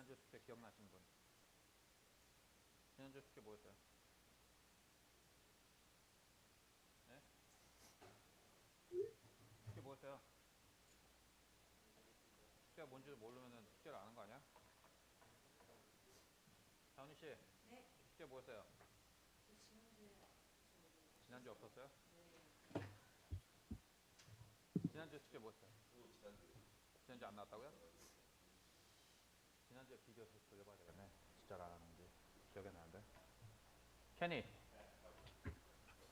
지난주 숙제 기억나시는 분? 지난주 숙제 뭐였어요? 네? 숙제 뭐였어요? 숙제가 뭔지 모르면 숙제를 안 한 거 아니야? 다운이 씨. 네. 숙제 뭐였어요? 지난주 없었어요? 네. 지난주 숙제 뭐였어요? 지난주 안 나왔다고요? 지난주에 비디오 다시 돌려봐야 되겠네. 진짜로 안 하는지 기억이 나는데. 케니,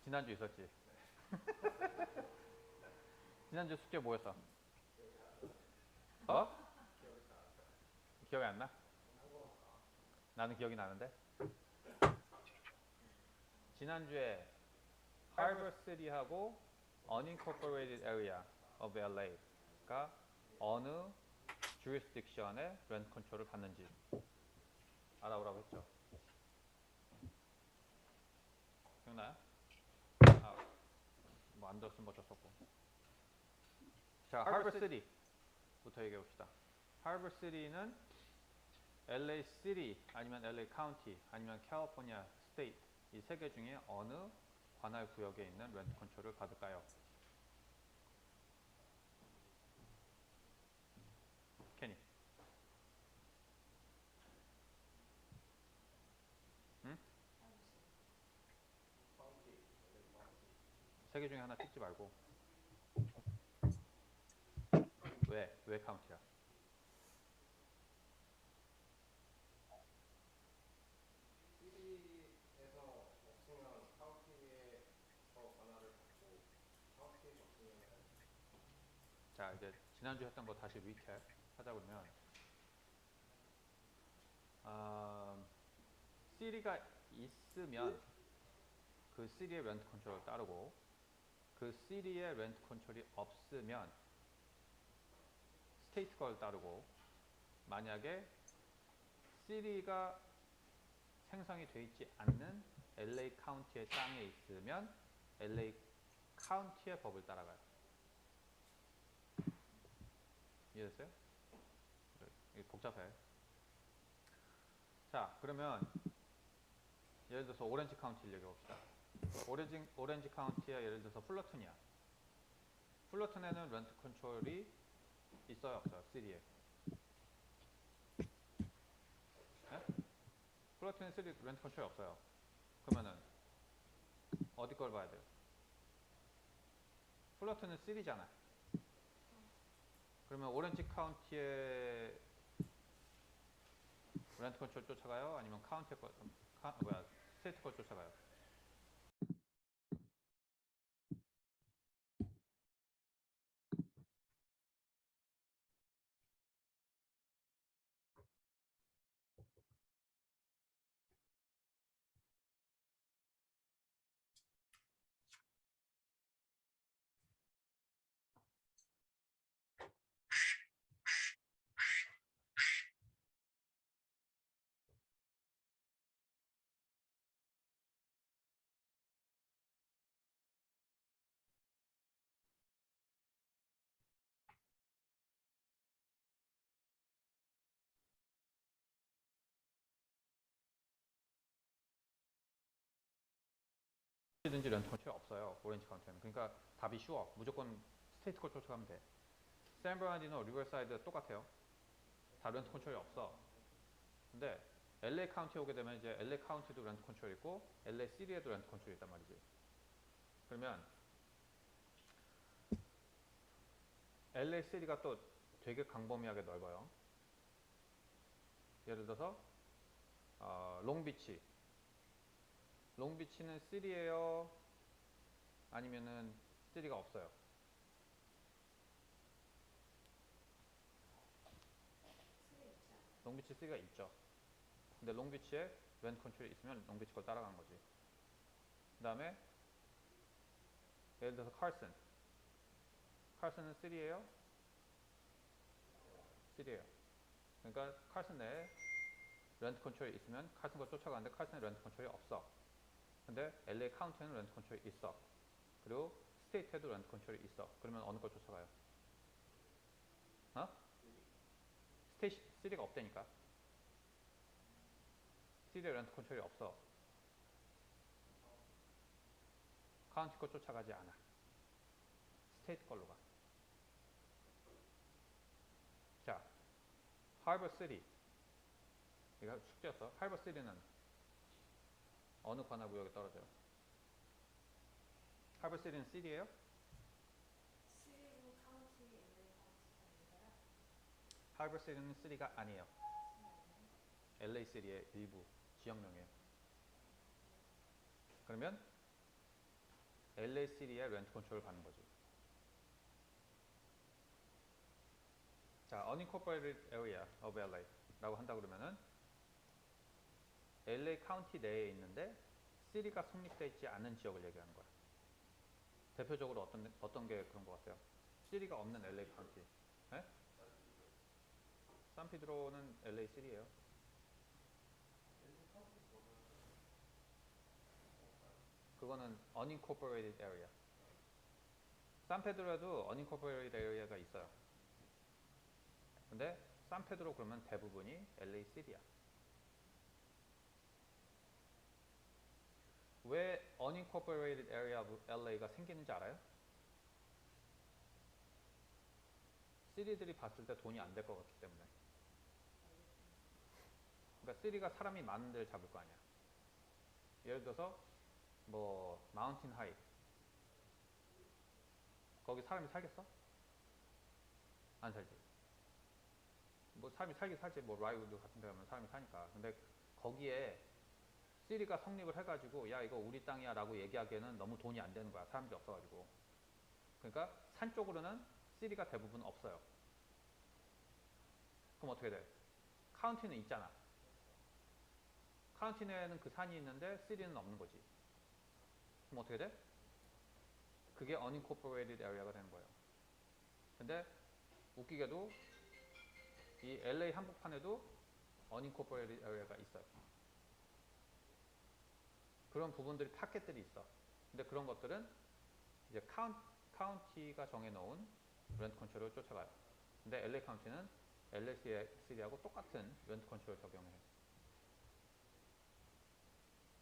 지난주 있었지? 지난주 숙제 뭐였어? 어? 기억이 안 나? 나는 기억이 나는데. 지난주에 Harbor City하고 Unincorporated Area of LA가 어느 jurisdiction의 렌트 컨트롤을 받는지 알아보라고 했죠. 기억나요? 뭐 안 들었으면 어쩔 수 없고. 자, Harbor City부터 얘기해 봅시다. Harbor City는 LA City 아니면 LA County 아니면 California State 이 세 개 중에 어느 관할 구역에 있는 렌트 컨트롤을 받을까요? 케니. 응? 세 개 중에 하나 찍지 말고. 왜? 왜 카운티야? 시리에서 없으면 카운티에 더 권한을 받고 카운티에서 없으면 자, 이제 지난주 했던 거 다시 리캡 하자 그러면 시리가 있으면 그 시리의 렌트 컨트롤을 따르고 그 시리의 렌트 컨트롤이 없으면 스테이트 걸 따르고 만약에 시리가 생성이 되어 있지 않는 LA 카운티의 땅에 있으면 LA 카운티의 법을 따라가요. 이해됐어요? 이게 복잡해. 자, 그러면 예를 들어서 오렌지 카운티를 얘기해 봅시다. 오렌지 카운티야 예를 들어서 풀러튼이야. 풀러튼에는 렌트 컨트롤이 있어요, 없어요? 시리에. 네? 풀러튼에 시리 렌트 컨트롤이 없어요. 그러면은 어디 걸 봐야 돼요? 풀러튼은 시리잖아. 그러면 오렌지 카운티의 렌트 컨트롤 쫓아가요? 아니면 카운티의 거, 스테이트 걸 쫓아가요? 든지 렌트 컨트롤이 없어요. 오렌지 카운티는. 그러니까 답이 쉬워. 무조건 스테이트 걸 쫓아가면 돼. 샌브라운이나 리버사이드 똑같아요. 다 렌트 컨트롤이 없어. 근데 LA 카운티에 오게 되면 이제 LA 카운티도 렌트 컨트롤이 있고 LA 시리에도 렌트 컨트롤이 있단 말이지. 그러면 LA 시리가 또 되게 광범위하게 넓어요. 예를 들어서 롱비치. 롱비치는 시리예요? 아니면은 시리가 없어요? 롱비치 시리가 있죠. 근데 롱비치에 렌트 컨트롤이 있으면 롱비치 걸 따라가는 거지. 그 다음에 예를 들어서 칼슨. 칼슨은 시리예요? 시리예요. 그러니까 칼슨 내에 렌트 컨트롤이 있으면 칼슨 걸 쫓아가는데 칼슨에 렌트 컨트롤이 없어. 근데 LA 카운티에는 렌트 컨트롤이 있어. 그리고 스테이트에도 렌트 컨트롤이 있어. 그러면 어느 걸 쫓아가요? 시리가 없다니까. 시리의 렌트 컨트롤이 없어. 카운티 거 쫓아가지 않아. 스테이트 걸로 가. 자, 하버 시티. 이거 숙제였어. 하버 시티는 어느 관할 구역에 떨어져요? 하버 시티는 시티예요? 시리로 카운티, LA 카운티 아닌가요? 하버 시티는 시티가 아니에요. LA 시티의 일부 지역명이에요. 그러면 LA 시티의 렌트 컨트롤을 받는 거지. 자, unincorporated area of LA 라고 한다 그러면은 LA 카운티 내에 있는데 시티가 성립되어 있지 않은 지역을 얘기하는 거야. 대표적으로 어떤 게 그런 것 같아요? 시티가 없는 LA 카운티. 네? 산피드로는 LA 시티예요. 그거는 unincorporated area. 산페드로에도 unincorporated area가 있어요. 근데 산페드로 그러면 대부분이 LA 시티야. 왜 unincorporated area of LA가 생기는지 알아요? 시티들이 봤을 때 돈이 안 될 것 같기 때문에. 그러니까 시티가 사람이 많은 데를 잡을 거 아니야. 예를 들어서 뭐 마운틴 하이. 거기 사람이 살겠어? 안 살지. 뭐 사람이 살긴 살지. 뭐 라이우드 같은 데 가면 사람이 사니까. 근데 거기에 시티가 성립을 해가지고 야 이거 우리 땅이야 라고 얘기하기에는 너무 돈이 안 되는 거야. 사람들이 없어가지고. 그러니까 산 쪽으로는 시티가 대부분 없어요. 그럼 어떻게 돼? 카운티는 있잖아. 카운티 내에는 그 산이 있는데 시티는 없는 거지. 그럼 어떻게 돼? 그게 unincorporated area가 되는 거예요. 근데 웃기게도 이 LA 한복판에도 unincorporated area가 있어요. 그런 부분들이 파켓들이 있어. 근데 그런 것들은 이제 카운티가 정해놓은 렌트 컨트롤을 쫓아가요. 근데 LA 카운티는 LA 시티하고 똑같은 렌트 컨트롤을 적용해.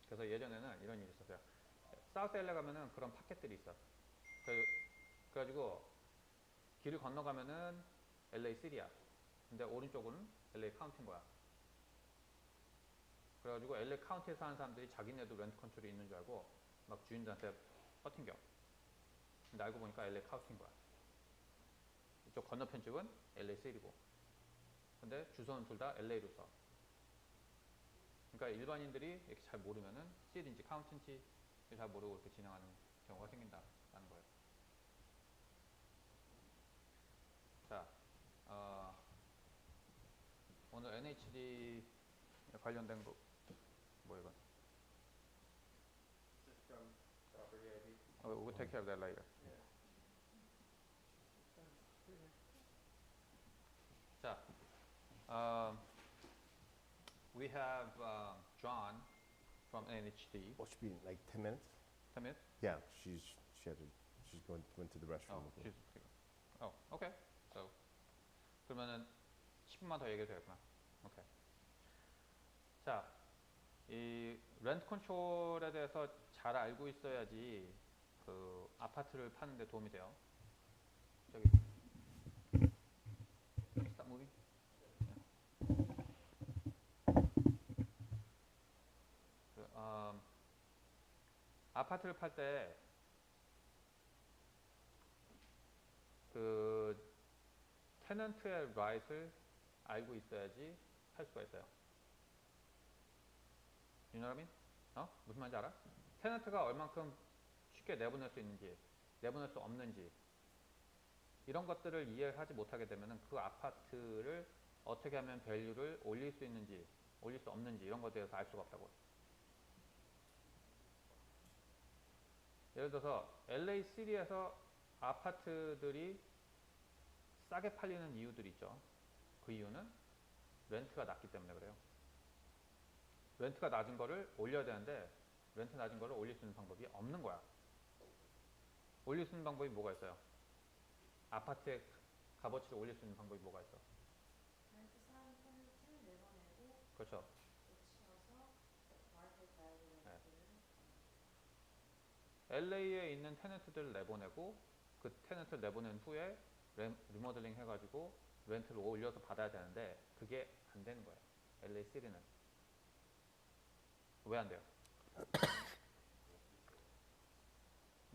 그래서 예전에는 이런 일이 있었어요. 사우스 LA 가면은 그런 파켓들이 있어. 그래가지고 길을 건너가면은 LA 시티야. 근데 오른쪽은 LA 카운티인 거야. 그래가지고 LA 카운티에 사는 사람들이 자기네도 렌트 컨트롤이 있는 줄 알고 막 주인들한테 버팅겨. 근데 알고 보니까 LA 카운티인 거야. 이쪽 건너편 집은 LA 시티고. 근데 주소는 둘 다 LA로 써. 그러니까 일반인들이 이렇게 잘 모르면은 시티인지 카운티인지 잘 모르고 이렇게 진행하는 경우가 생긴다라는 거예요. 자, 오늘 NHD 관련된 거 뭐 이건? System, property ID. We'll take care of that later. Yeah. 자, we have John from NHD. Well, should be like 10 minutes. 10 minutes? Yeah, she's went to the restroom. Okay. So 그러면은 10분만 더 얘기해도 되겠구나. 오케이. 자, 이 렌트 컨트롤에 대해서 잘 알고 있어야지 그 아파트를 파는 데 도움이 돼요. 저기 Stop moving. 아파트를 팔 때 그 테넌트의 right을 알고 있어야지 팔 수가 있어요. You know what I mean? 무슨 말인지 알아? 테넌트가 얼만큼 쉽게 내보낼 수 있는지, 내보낼 수 없는지 이런 것들을 이해하지 못하게 되면 그 아파트를 어떻게 하면 밸류를 올릴 수 있는지, 올릴 수 없는지 이런 것에 대해서 알 수가 없다고. 예를 들어서 LA 시티에서 아파트들이 싸게 팔리는 이유들이 있죠. 그 이유는 렌트가 낮기 때문에 그래요. 렌트가 낮은 거를 올려야 되는데 렌트 낮은 거를 올릴 수 있는 방법이 없는 거야. 올릴 수 있는 방법이 뭐가 있어요? 아파트의 값어치를 올릴 수 있는 방법이 뭐가 있어? 렌트 산 페널티를 내보내고 그렇죠. 고치어서 LA에 있는 테넌트들을 내보내고 그 테넌트를 내보낸 후에 리모델링 해가지고 렌트를 올려서 받아야 되는데 그게 안 되는 거예요. LA 시티는. 왜 안 돼요?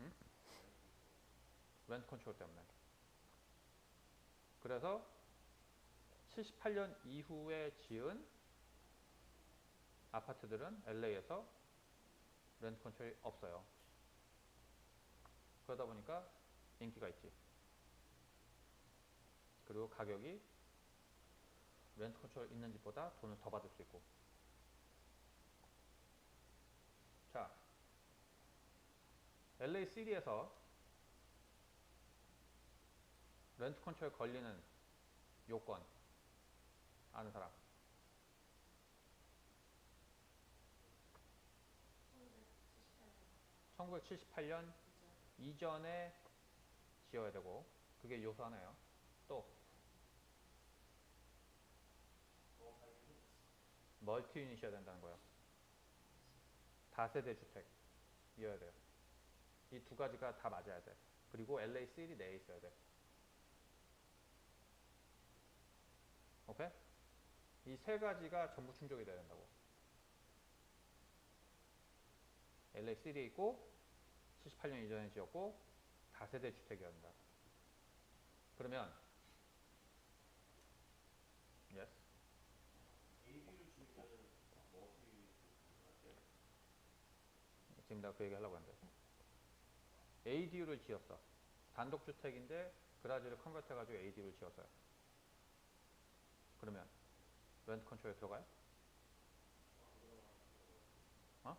응? 렌트 컨트롤 때문에. 그래서 78년 이후에 지은 아파트들은 LA에서 렌트 컨트롤이 없어요. 그러다 보니까 인기가 있지. 그리고 가격이 렌트 컨트롤 있는 집보다 돈을 더 받을 수 있고. 자, LA 시티에서 렌트 컨트롤 걸리는 요건 아는 사람? 1978년 이전에 지어야 되고 그게 요소 하나예요. 또 멀티 유닛이어야 된다는 거예요. 다세대 주택이어야 돼요. 이 두 가지가 다 맞아야 돼. 그리고 LA 시티 내에 있어야 돼. 오케이? 이 세 가지가 전부 충족이 돼야 된다고. LA 시티에 있고 78년 이전에 지었고 다세대 주택이어야 된다. 그러면 yes? 지금 내가 그 얘기 하려고 하는데 ADU를 지었어. 단독주택인데 그라지를 컨버트 해가지고 ADU를 지었어요. 그러면 렌트 컨트롤에 들어가요? 어?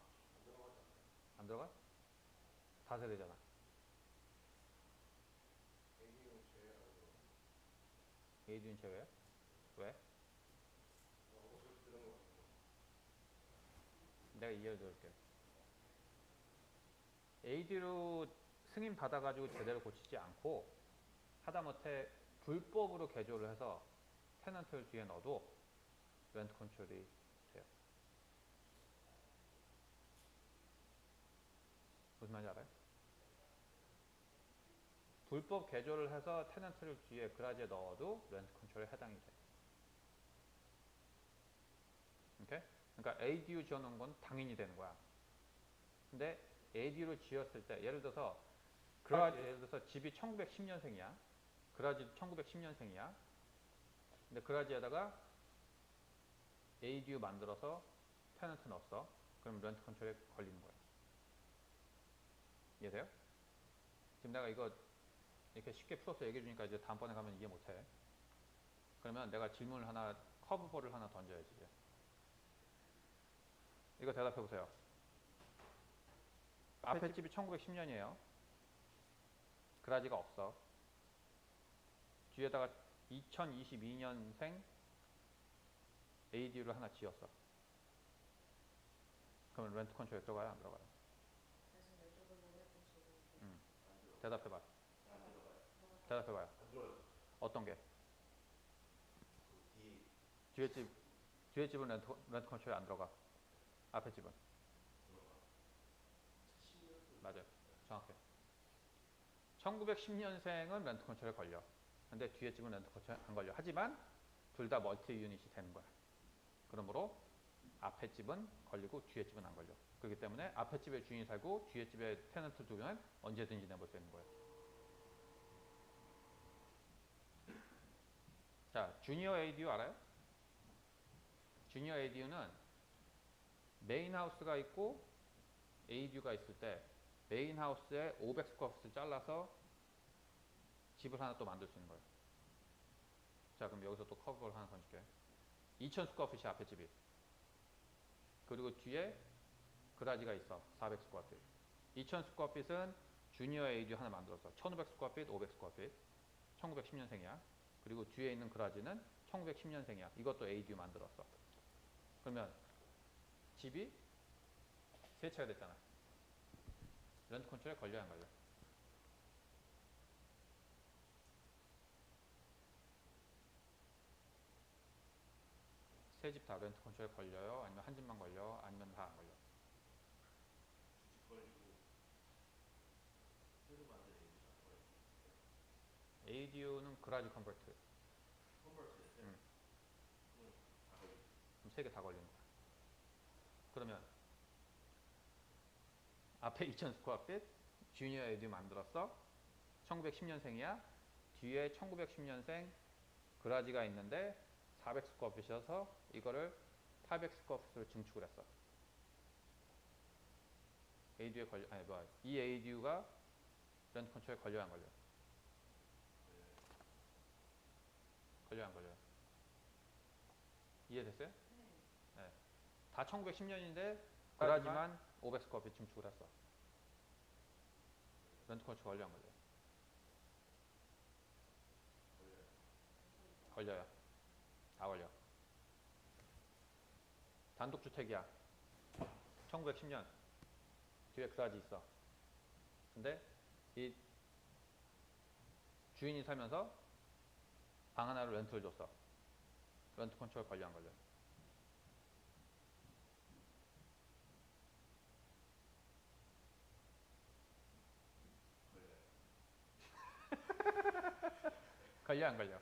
안 들어가? 다세대잖아. ADU는 제외야? 왜? 내가 이해를 들을게. ADU로 승인 받아가지고 제대로 고치지 않고 하다못해 불법으로 개조를 해서 테넌트를 뒤에 넣어도 렌트 컨트롤이 돼요. 무슨 말인지 알아요? 불법 개조를 해서 테넌트를 뒤에 그라지에 넣어도 렌트 컨트롤에 해당이 돼. 오케이? 그러니까 ADU 지어놓은 건 당연히 되는 거야. 근데 ADU를 지었을 때 예를 들어서 집이 1910년생이야. 그라지 1910년생이야. 근데 그라지에다가 ADU 만들어서 테넌트 넣었어. 그럼 렌트 컨트롤에 걸리는 거야. 이해돼요? 지금 내가 이거 이렇게 쉽게 풀어서 얘기해 주니까 이제 다음번에 가면 이해 못해. 그러면 내가 질문을 하나, 커브볼을 하나 던져야지. 이제. 이거 대답해 보세요. 앞에 집이 1910년이에요. 그라지가 없어. 뒤에다가 2022년생 ADU를 하나 지었어. 그러면 렌트 컨트롤에 들어가요? 안 들어가요? 대답해봐. 대답해봐요. 어떤 게? 뒤에 집은 렌트 컨트롤에 안 들어가. 앞에 집은? 맞아요. 정확해. 1910년생은 렌트 컨트롤에 걸려. 근데 뒤에 집은 렌트 컨트롤에 안 걸려. 하지만 둘 다 멀티 유닛이 되는 거야. 그러므로 앞에 집은 걸리고 뒤에 집은 안 걸려. 그렇기 때문에 앞에 집에 주인이 살고 뒤에 집에 테넌트 두면 언제든지 내볼 수 있는 거예요. 자, 주니어 ADU 알아요? 주니어 ADU는 메인 하우스가 있고 ADU가 있을 때 메인 하우스에 500스퀘어핏을 잘라서 집을 하나 또 만들 수 있는 거예요. 자, 그럼 여기서 또 커브볼 하나 던질게. 2000스퀘어핏이 앞에 집이. 그리고 뒤에 그라지가 있어. 400스퀘어핏. 2000스퀘어핏은 주니어 ADU 하나 만들었어. 1500스퀘어핏, 500스퀘어핏. 1910년생이야. 그리고 뒤에 있는 그라지는 1910년생이야. 이것도 ADU 만들었어. 그러면 집이 세 채가 됐잖아. 렌트 컨트롤에 걸려야 안 걸려? 세 집 다 렌트 컨트롤에 걸려요? 아니면 한 집만 걸려? 아니면 다 안 걸려? ADU는 그라지 컨버트. 그럼 세 개 다 걸리는 거야. 그러면 앞에 2000 스퀘어핏 주니어 ADU 만들었어. 1910년생이야. 뒤에 1910년생 그라지가 있는데 400 스퀘어핏이어서 이거를 800 스퀘어핏으로 증축을 했어. ADU에 걸려, 아니 뭐야, 이 ADU가 렌트 컨트롤에 걸려야 안 걸려? 걸려 안 걸려요? 이해됐어요? 네. 다 1910년인데 그라지만 500 스퀘어핏 증축을 했어. 렌트 컨트롤 걸려 안 걸려요? 걸려요. 다 걸려. 단독주택이야. 1910년. 뒤에 그라지 있어. 근데 이 주인이 살면서 방 하나를 렌트를 줬어. 렌트 컨트롤 걸려 안 걸려? 걸려 안 걸려?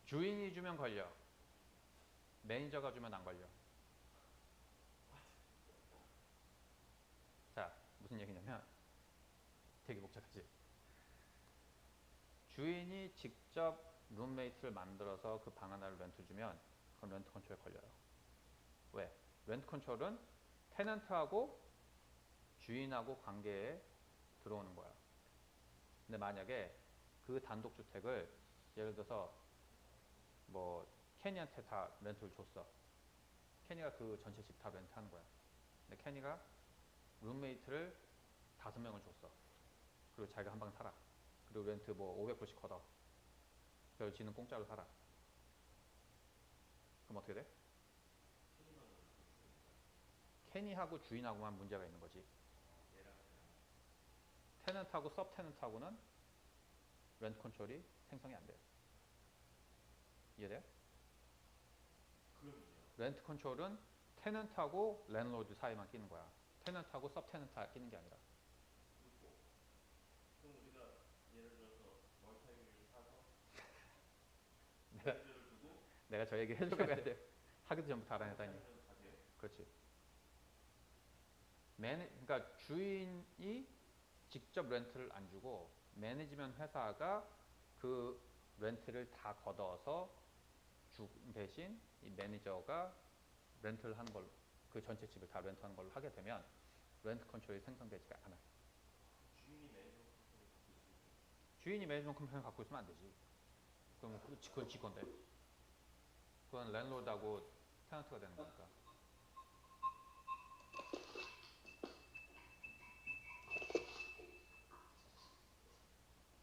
주인이 주면 걸려. 매니저가 주면 안 걸려. 자, 무슨 얘기냐면 되게 복잡하지? 주인이 직접 룸메이트를 만들어서 그 방 하나를 렌트 주면 그건 렌트 컨트롤에 걸려요. 왜? 렌트 컨트롤은 테넌트하고 주인하고 관계에 들어오는 거야. 근데 만약에 그 단독주택을 예를 들어서 뭐 케니한테 다 렌트를 줬어. 케니가 그 전체 집 다 렌트하는 거야. 근데 케니가 룸메이트를 5명을 줬어. 그리고 자기가 한 방 살아. 그리고 렌트 뭐 500불씩 걷어. 그리고 지는 공짜로 살아. 그럼 어떻게 돼? 케니하고 주인하고만 문제가 있는 거지. 테넌트하고 서브테넌트하고는 렌트 컨트롤이 생성이 안 돼요. 이해돼요? 렌트 컨트롤은 테넌트하고 랜드로드 사이만 끼는 거야. 테넌트하고 서브테넌트 끼는 게 아니라. 그럼 우리가 예를 들어서 멀타이를 사서 내가, 렌트를 주고 내가 저 얘기 해줘야 돼. 하기도 전부터 알아냈다니. 그렇지. 그러니까 주인이 직접 렌트를 안 주고 매니지먼트 회사가 그 렌트를 다 걷어서 주 대신 이 매니저가 렌트를 하는 걸로, 그 전체 집을 다 렌트하는 걸로 하게 되면 렌트 컨트롤이 생성되지가 않아. 주인이 매니지먼트 컴퍼니를 갖고 있으면 안 되지. 그럼 그건 지 건데. 그건 랜드로드하고 테넌트가 되는 거니까.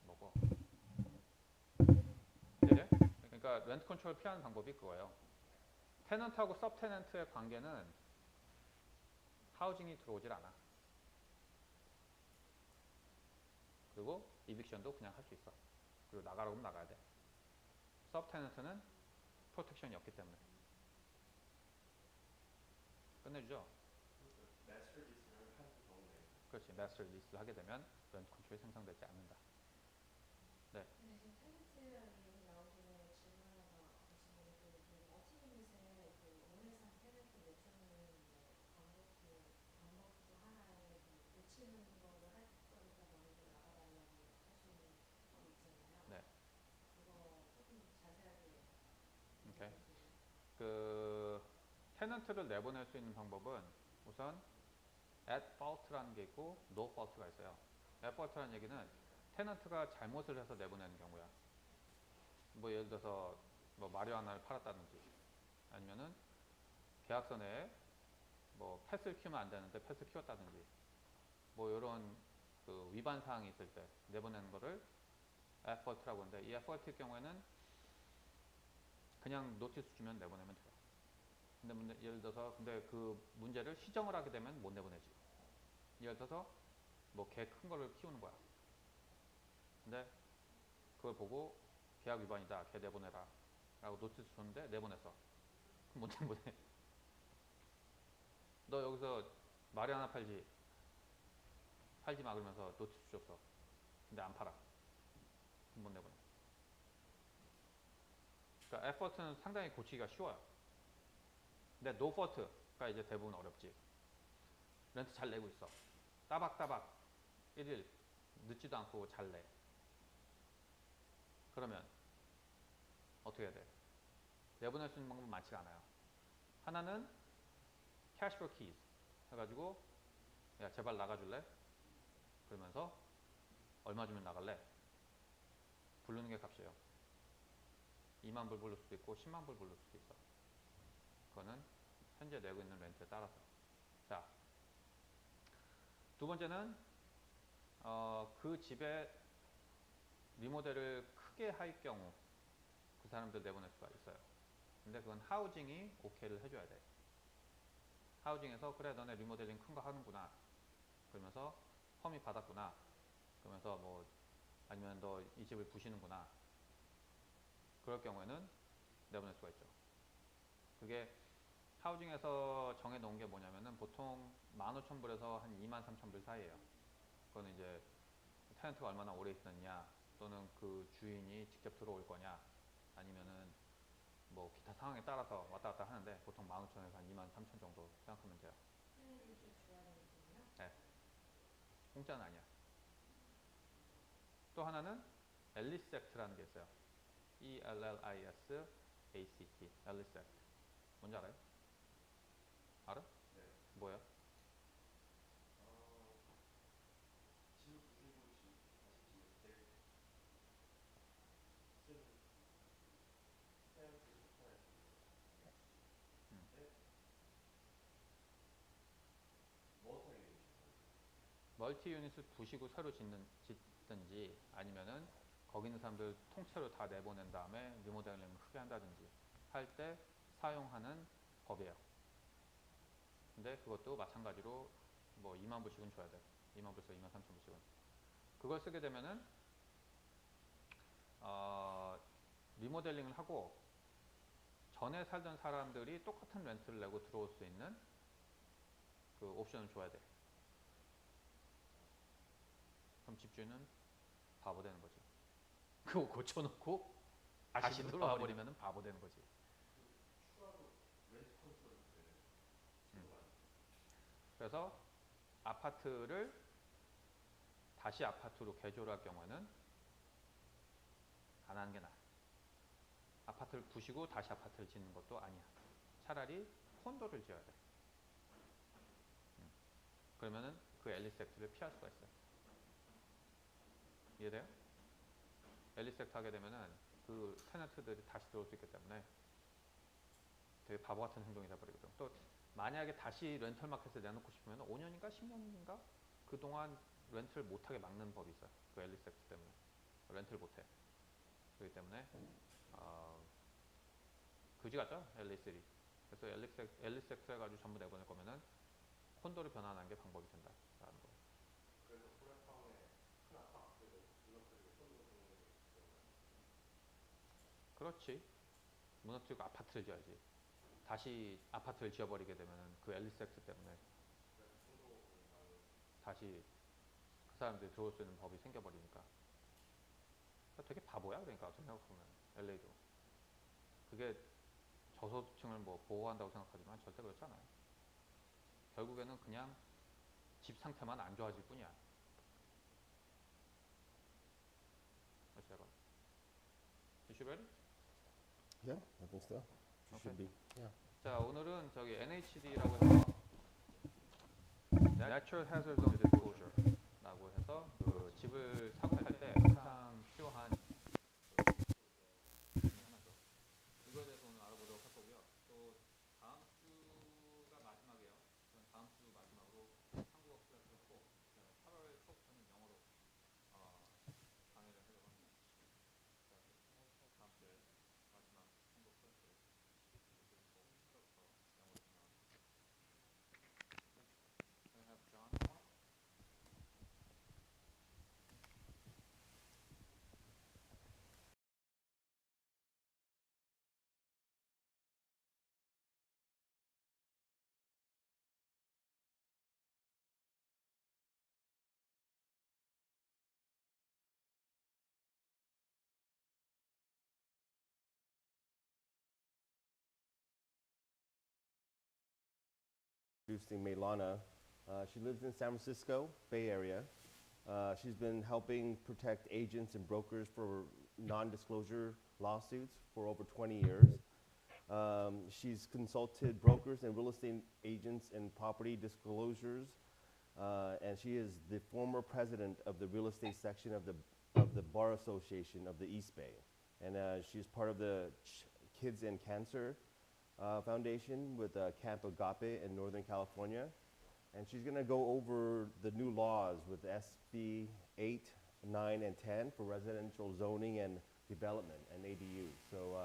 뭐고? 네? 그러니까 렌트 컨트롤을 피하는 방법이 그거예요. 테넌트하고 서브테넌트의 관계는 하우징이 들어오질 않아. 그리고 이빅션도 그냥 할 수 있어. 그리고 나가라고 하면 나가야 돼. 서브테넌트는 프로텍션이 없기 때문에. 끝내주죠? 마스터 리스를 한 경우에 그렇지. 마스터 리스를 하게 되면 렌트 컨트롤이 생성되지 않는다. 네. 근데 지금 테넌트라는 얘기 나오길래 질문 하나 더 드시면 그 멀티유닛을 그 오늘상 테넌트 내주는 방법도 하나의 놓치는 거를 할 거니까 너희들 나가달라고 할 수 있는 방법이 있잖아요. 네. 그거 조금 자세하게 오케이. 그 테넌트를 내보낼 수 있는 방법은 우선 at fault라는 게 있고 no fault가 있어요. at fault라는 얘기는 테넌트가 잘못을 해서 내보내는 경우야. 뭐 예를 들어서 뭐 마리화나를 팔았다든지 아니면은 계약서 내에 뭐 펫을 키우면 안 되는데 펫을 키웠다든지 뭐 이런 그 위반 사항이 있을 때 내보내는 거를 at fault라고 하는데 이 at fault의 경우에는 그냥 노티스 주면 내보내면 돼요. 근데 예를 들어서 근데 그 문제를 시정을 하게 되면 못 내보내지. 예를 들어서 뭐 개 큰 거를 키우는 거야. 근데 그걸 보고 계약 위반이다. 개 내보내라. 라고 노티스 줬는데 내보냈어. 그럼 못 내보내. 너 여기서 말이 하나 팔지. 팔지 마 그러면서 노티스 줬어. 근데 안 팔아. 돈 못 내고. 그러니까 에퍼트는 상당히 고치기가 쉬워요. 근데 노퍼트가 이제 대부분 어렵지. 렌트 잘 내고 있어. 따박따박 1일 늦지도 않고 잘 내. 그러면 어떻게 해야 돼? 내보낼 수 있는 방법은 많지가 않아요. 하나는 cash for keys 해가지고 야 제발 나가줄래? 그러면서 얼마 주면 나갈래? 부르는 게 값이에요. 2만 불 부를 수도 있고 10만 불 부를 수도 있어. 그거는 현재 내고 있는 렌트에 따라서. 자, 두 번째는 그 집에 리모델을 크게 할 경우 그 사람들 내보낼 수가 있어요. 근데 그건 하우징이 오케이를 해줘야 돼. 하우징에서 그래 너네 리모델링 큰 거 하는구나. 그러면서 펌이 받았구나. 그러면서 뭐 아니면 너 이 집을 부시는구나. 그럴 경우에는 내보낼 수가 있죠. 그게 하우징에서 정해놓은 게 뭐냐면은 보통 15,000불에서 한 23,000불 사이에요. 그거는 이제 테넌트가 얼마나 오래 있었냐 또는 그 주인이 직접 들어올 거냐 아니면은 뭐 기타 상황에 따라서 왔다 갔다 하는데 보통 15,000에서 한 23,000 정도 생각하면 돼요. 네. 공짜는 아니야. 또 하나는 앨리스 액트라는 게 있어요. ELLIS-ACT 앨리스 액트. 뭔지 알아요? 알아? 네. 뭐야? 집을 부수고 다시 집을 쓰는 테넌트 소통할 수 있어요. 네. 머터 유닛. 멀티 유닛을 부시고 새로 짓든지 아니면은 거기 있는 사람들 통째로 다 내보낸 다음에 리모델링을 크게 한다든지 할 때 사용하는 법이에요. 근데 그것도 마찬가지로 뭐 2만 불씩은 줘야 돼. 2만 불에서 23,000불씩은. 그걸 쓰게 되면은 리모델링을 하고 전에 살던 사람들이 똑같은 렌트를 내고 들어올 수 있는 그 옵션을 줘야 돼. 그럼 집주인은 바보 되는 거지. 그거 고쳐놓고 다시 들어와 버리면 바보 되는 거지. 추가로 렌트 컨트롤 그래서 아파트를 다시 아파트로 개조를 할 경우에는 안 하는 게 나아. 아파트를 부시고 다시 아파트를 짓는 것도 아니야. 차라리 콘도를 지어야 돼. 그러면은 그 앨리스 액트를 피할 수가 있어요. 이해돼요? 앨리스 액트 하게 되면은 그 테넌트들이 다시 들어올 수 있기 때문에 되게 바보 같은 행동이 돼버리거든. 또 만약에 다시 렌털 마켓에 내놓고 싶으면 5년인가 10년인가 그동안 렌트를 못하게 막는 법이 있어요. 그 앨리스 액트 때문에. 렌트를 못해. 그렇기 때문에 그지 같죠? 앨리스리. 그래서 앨리스 액트 해가지고 전부 내보낼 거면은 콘도를 변환하는 게 방법이 된다라는 거예요. 그래서 프레파운에 큰 아파트를 무너뜨리고 콘도 정도에 있어요. 그렇지. 무너뜨리고 아파트를 지어야지. 다시 아파트를 지어버리게 되면은 그 앨리스 액트 때문에 다시 그 사람들이 들어올 수 있는 법이 생겨버리니까. 그러니까 되게 바보야. 그러니까 어떻게 생각해보면 LA도. 그게 저소득층을 뭐 보호한다고 생각하지만 절대 그렇지 않아요. 결국에는 그냥 집 상태만 안 좋아질 뿐이야. Let's have a. Is you ready? Yeah, I think so. You should be. Yeah. 자, 오늘은 저기 NHD라고 해서 Natural Hazards of Disclosure라고 해서 그 집을 사고 팔 때 항상 필요한 하나죠. 이거에 대해서 오늘 알아보도록 할 거고요. 또 다음 주가 마지막이에요. 저는 다음 주 마지막으로 한국어 클래스를 하고 8월 초부터는 영어로 강의를 하려고 합니다. 다음 주에 마지막 한국 클래스 그리고 8월부터 영어로 진행합니다. I have John. Introducing Maylana. She lives in San Francisco, Bay Area. She's been helping protect agents and brokers for non-disclosure lawsuits for over 20 years. She's consulted brokers and real estate agents in property disclosures, and she is the former president of the real estate section of the Bar Association of the East Bay. And she's part of the Kids and Cancer Foundation with Camp Agape in Northern California. And she's going to go over the new laws with SB 8, 9, and 10 for residential zoning and development and ADU. So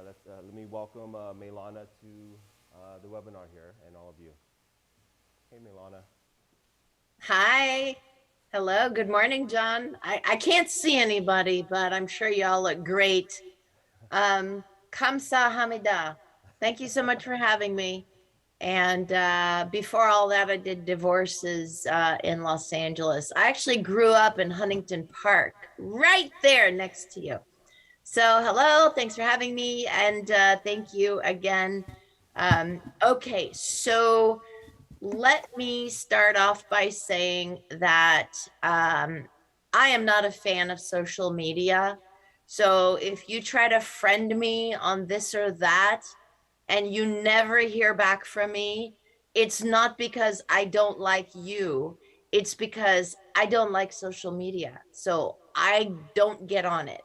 let me welcome Maylana to the webinar here and all of you. Hey, Maylana. Hi. Hello. Good morning, John. I can't see anybody, but I'm sure y'all look great. Kamsa Hamida. Thank you so much for having me. And before all that, I did divorces in Los Angeles. I actually grew up in Huntington Park, right there next to you. So hello, thanks for having me. And thank you again. Okay, so let me start off by saying that I am not a fan of social media. So if you try to friend me on this or that, and you never hear back from me, it's not because I don't like you. It's because I don't like social media. So I don't get on it.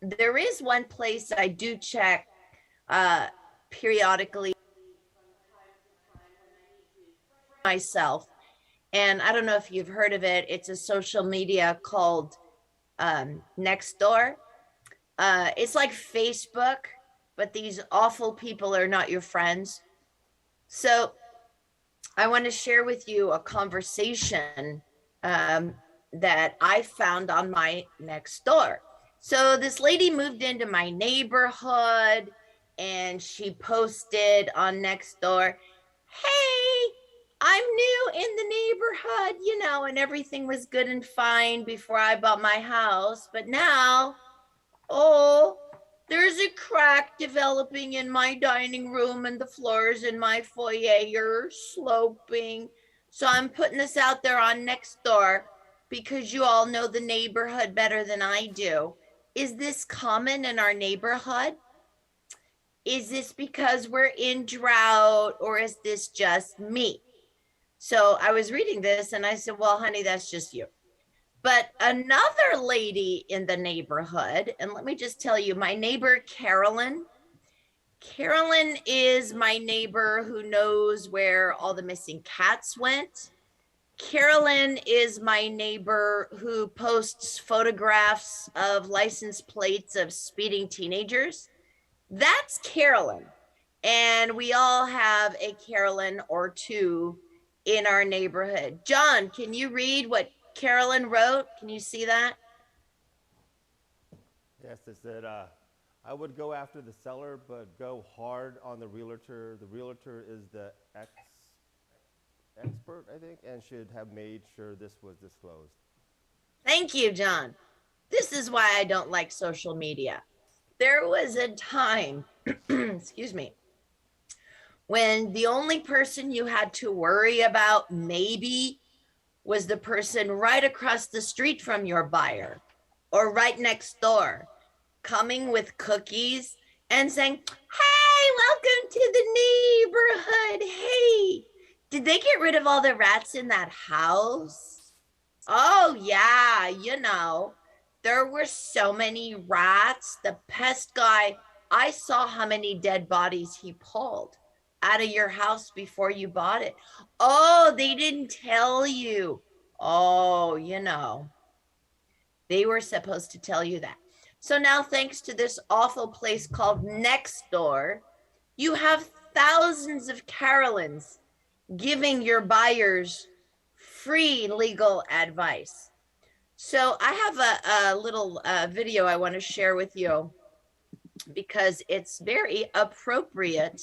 There is one place I do check periodically myself. And I don't know if you've heard of it. It's a social media called Nextdoor. It's like Facebook, but these awful people are not your friends. So I want to share with you a conversation that I found on my Nextdoor. So this lady moved into my neighborhood and she posted on Nextdoor, hey, I'm new in the neighborhood, you know, and everything was good and fine before I bought my house. But now, oh, there's a crack developing in my dining room and the floors in my foyer are sloping. So I'm putting this out there on Nextdoor because you all know the neighborhood better than I do. Is this common in our neighborhood? Is this because we're in drought or is this just me? So I was reading this and I said, well, honey, that's just you. But another lady in the neighborhood, and let me just tell you, my neighbor, Carolyn is my neighbor who knows where all the missing cats went. Carolyn is my neighbor who posts photographs of license plates of speeding teenagers. That's Carolyn. And we all have a Carolyn or two in our neighborhood. John, can you read what Carolyn wrote? Can you see that? Yes, it said, I would go after the seller, but go hard on the realtor. The realtor is the expert, I think, and should have made sure this was disclosed. Thank you, John. This is why I don't like social media. There was a time, excuse me, when the only person you had to worry about maybe was the person right across the street from your buyer or right next door, coming with cookies and saying, hey, welcome to the neighborhood. Hey, did they get rid of all the rats in that house? Oh yeah, you know, there were so many rats. The pest guy, I saw how many dead bodies he pulled out of your house before you bought it. Oh, they didn't tell you. Oh, you know, they were supposed to tell you that. So now, thanks to this awful place called Nextdoor, you have thousands of Carolyns giving your buyers free legal advice. So I have a little video I want to share with you because it's very appropriate.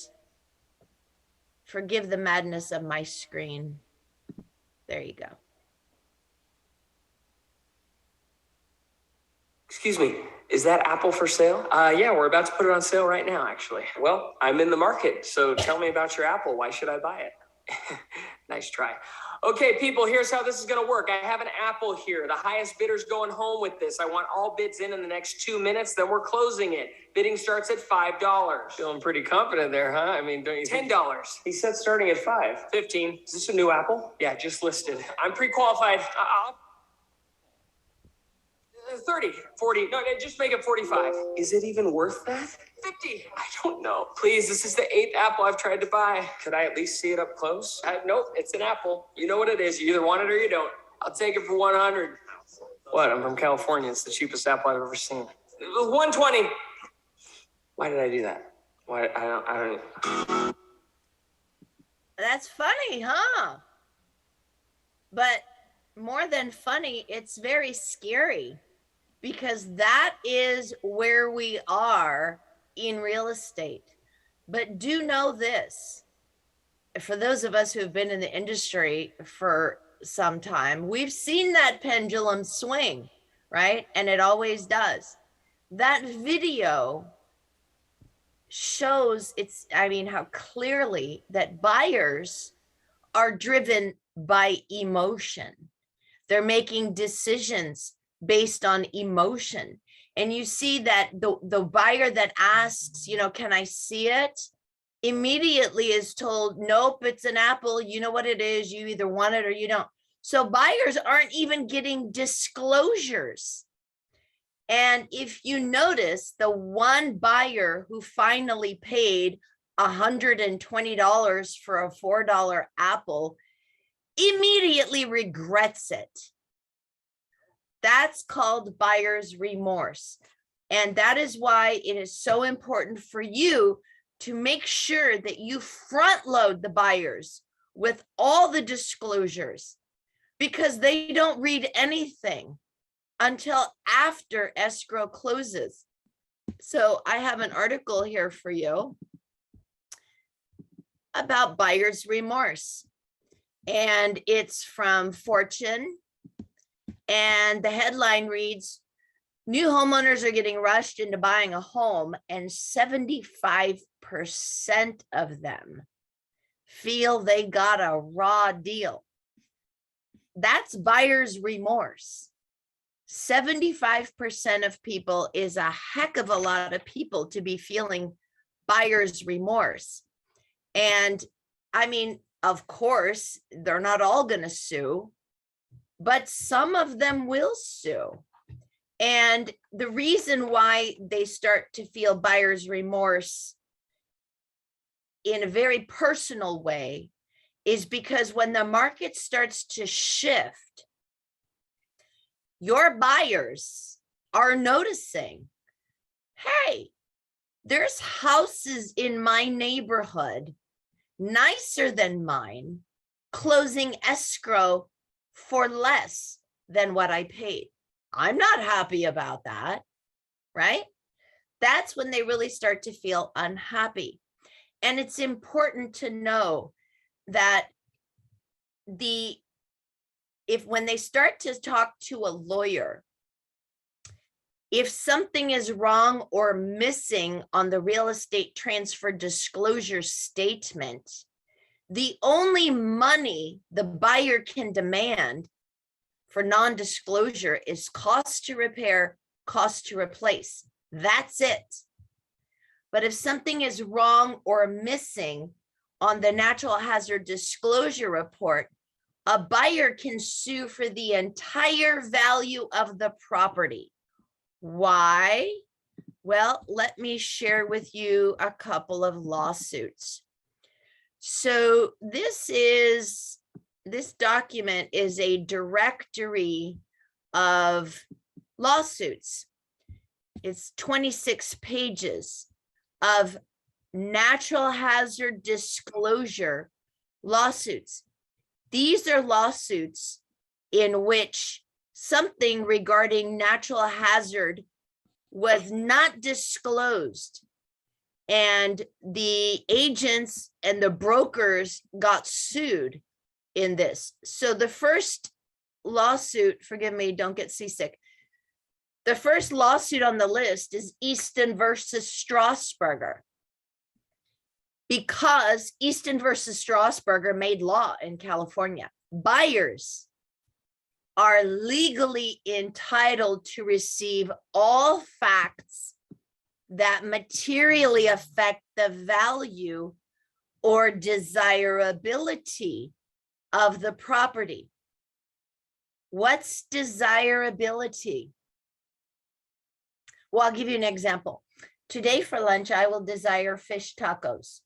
Forgive the madness of my screen. There you go. Excuse me, is that apple for sale? Yeah, we're about to put it on sale right now, actually. Well, I'm in the market, so tell me about your apple. Why should I buy it? Nice try. Okay, people, here's how this is gonna work. I have an apple here. The highest bidder's going home with this. I want all bids in the next 2 minutes, then we're closing it. Bidding starts at $5. Feeling pretty confident there, huh? I mean, don't you think? $10. He said starting at 5. 15. Is this a new apple? Yeah, just listed. I'm pre-qualified. 30, 40, no, just make it 45. Is it even worth that? 50, I don't know. Please, this is the 8th apple I've tried to buy. Could I at least see it up close? Nope, it's an apple. You know what it is. You either want it or you don't. I'll take it for 100. What, I'm from California. It's the cheapest apple I've ever seen. It was 120. Why did I do that? Why, I don't. That's funny, huh? But more than funny, it's very scary. Because that is where we are in real estate. But do know this, for those of us who have been in the industry for some time, we've seen that pendulum swing, right? And it always does. That video shows how clearly that buyers are driven by emotion. They're making decisions based on emotion. And you see that the buyer that asks, can I see it? Immediately is told, nope, it's an apple. You know what it is. You either want it or you don't. So buyers aren't even getting disclosures. And if you notice, the one buyer who finally paid $120 for a $4 apple immediately regrets it. That's called buyer's remorse. And that is why it is so important for you to make sure that you front load the buyers with all the disclosures, because they don't read anything until after escrow closes. So I have an article here for you about buyer's remorse. And it's from Fortune. And the headline reads, new homeowners are getting rushed into buying a home, and 75% of them feel they got a raw deal. That's buyer's remorse. 75% of people is a heck of a lot of people to be feeling buyer's remorse. And of course, they're not all going to sue, but some of them will sue. And the reason why they start to feel buyer's remorse in a very personal way is because when the market starts to shift, your buyers are noticing, hey, there's houses in my neighborhood nicer than mine, closing escrow for less than what I paid. I'm not happy about that, right? That's when they really start to feel unhappy. And it's important to know that when they start to talk to a lawyer, if something is wrong or missing on the real estate transfer disclosure statement, the only money the buyer can demand for non-disclosure is cost to repair, cost to replace. That's it. But if something is wrong or missing on the natural hazard disclosure report, a buyer can sue for the entire value of the property. Why? Well, let me share with you a couple of lawsuits. So this document is a directory of lawsuits. It's 26 pages of natural hazard disclosure lawsuits. These are lawsuits in which something regarding natural hazard was not disclosed, and the agents and the brokers got sued in this. So the first lawsuit, forgive me, don't get seasick. The first lawsuit on the list is Easton versus Strasburger, because Easton versus Strasburger made law in California. Buyers are legally entitled to receive all facts that materially affect the value or desirability of the property. What's desirability? Well, I'll give you an example. Today for lunch, I will desire fish tacos.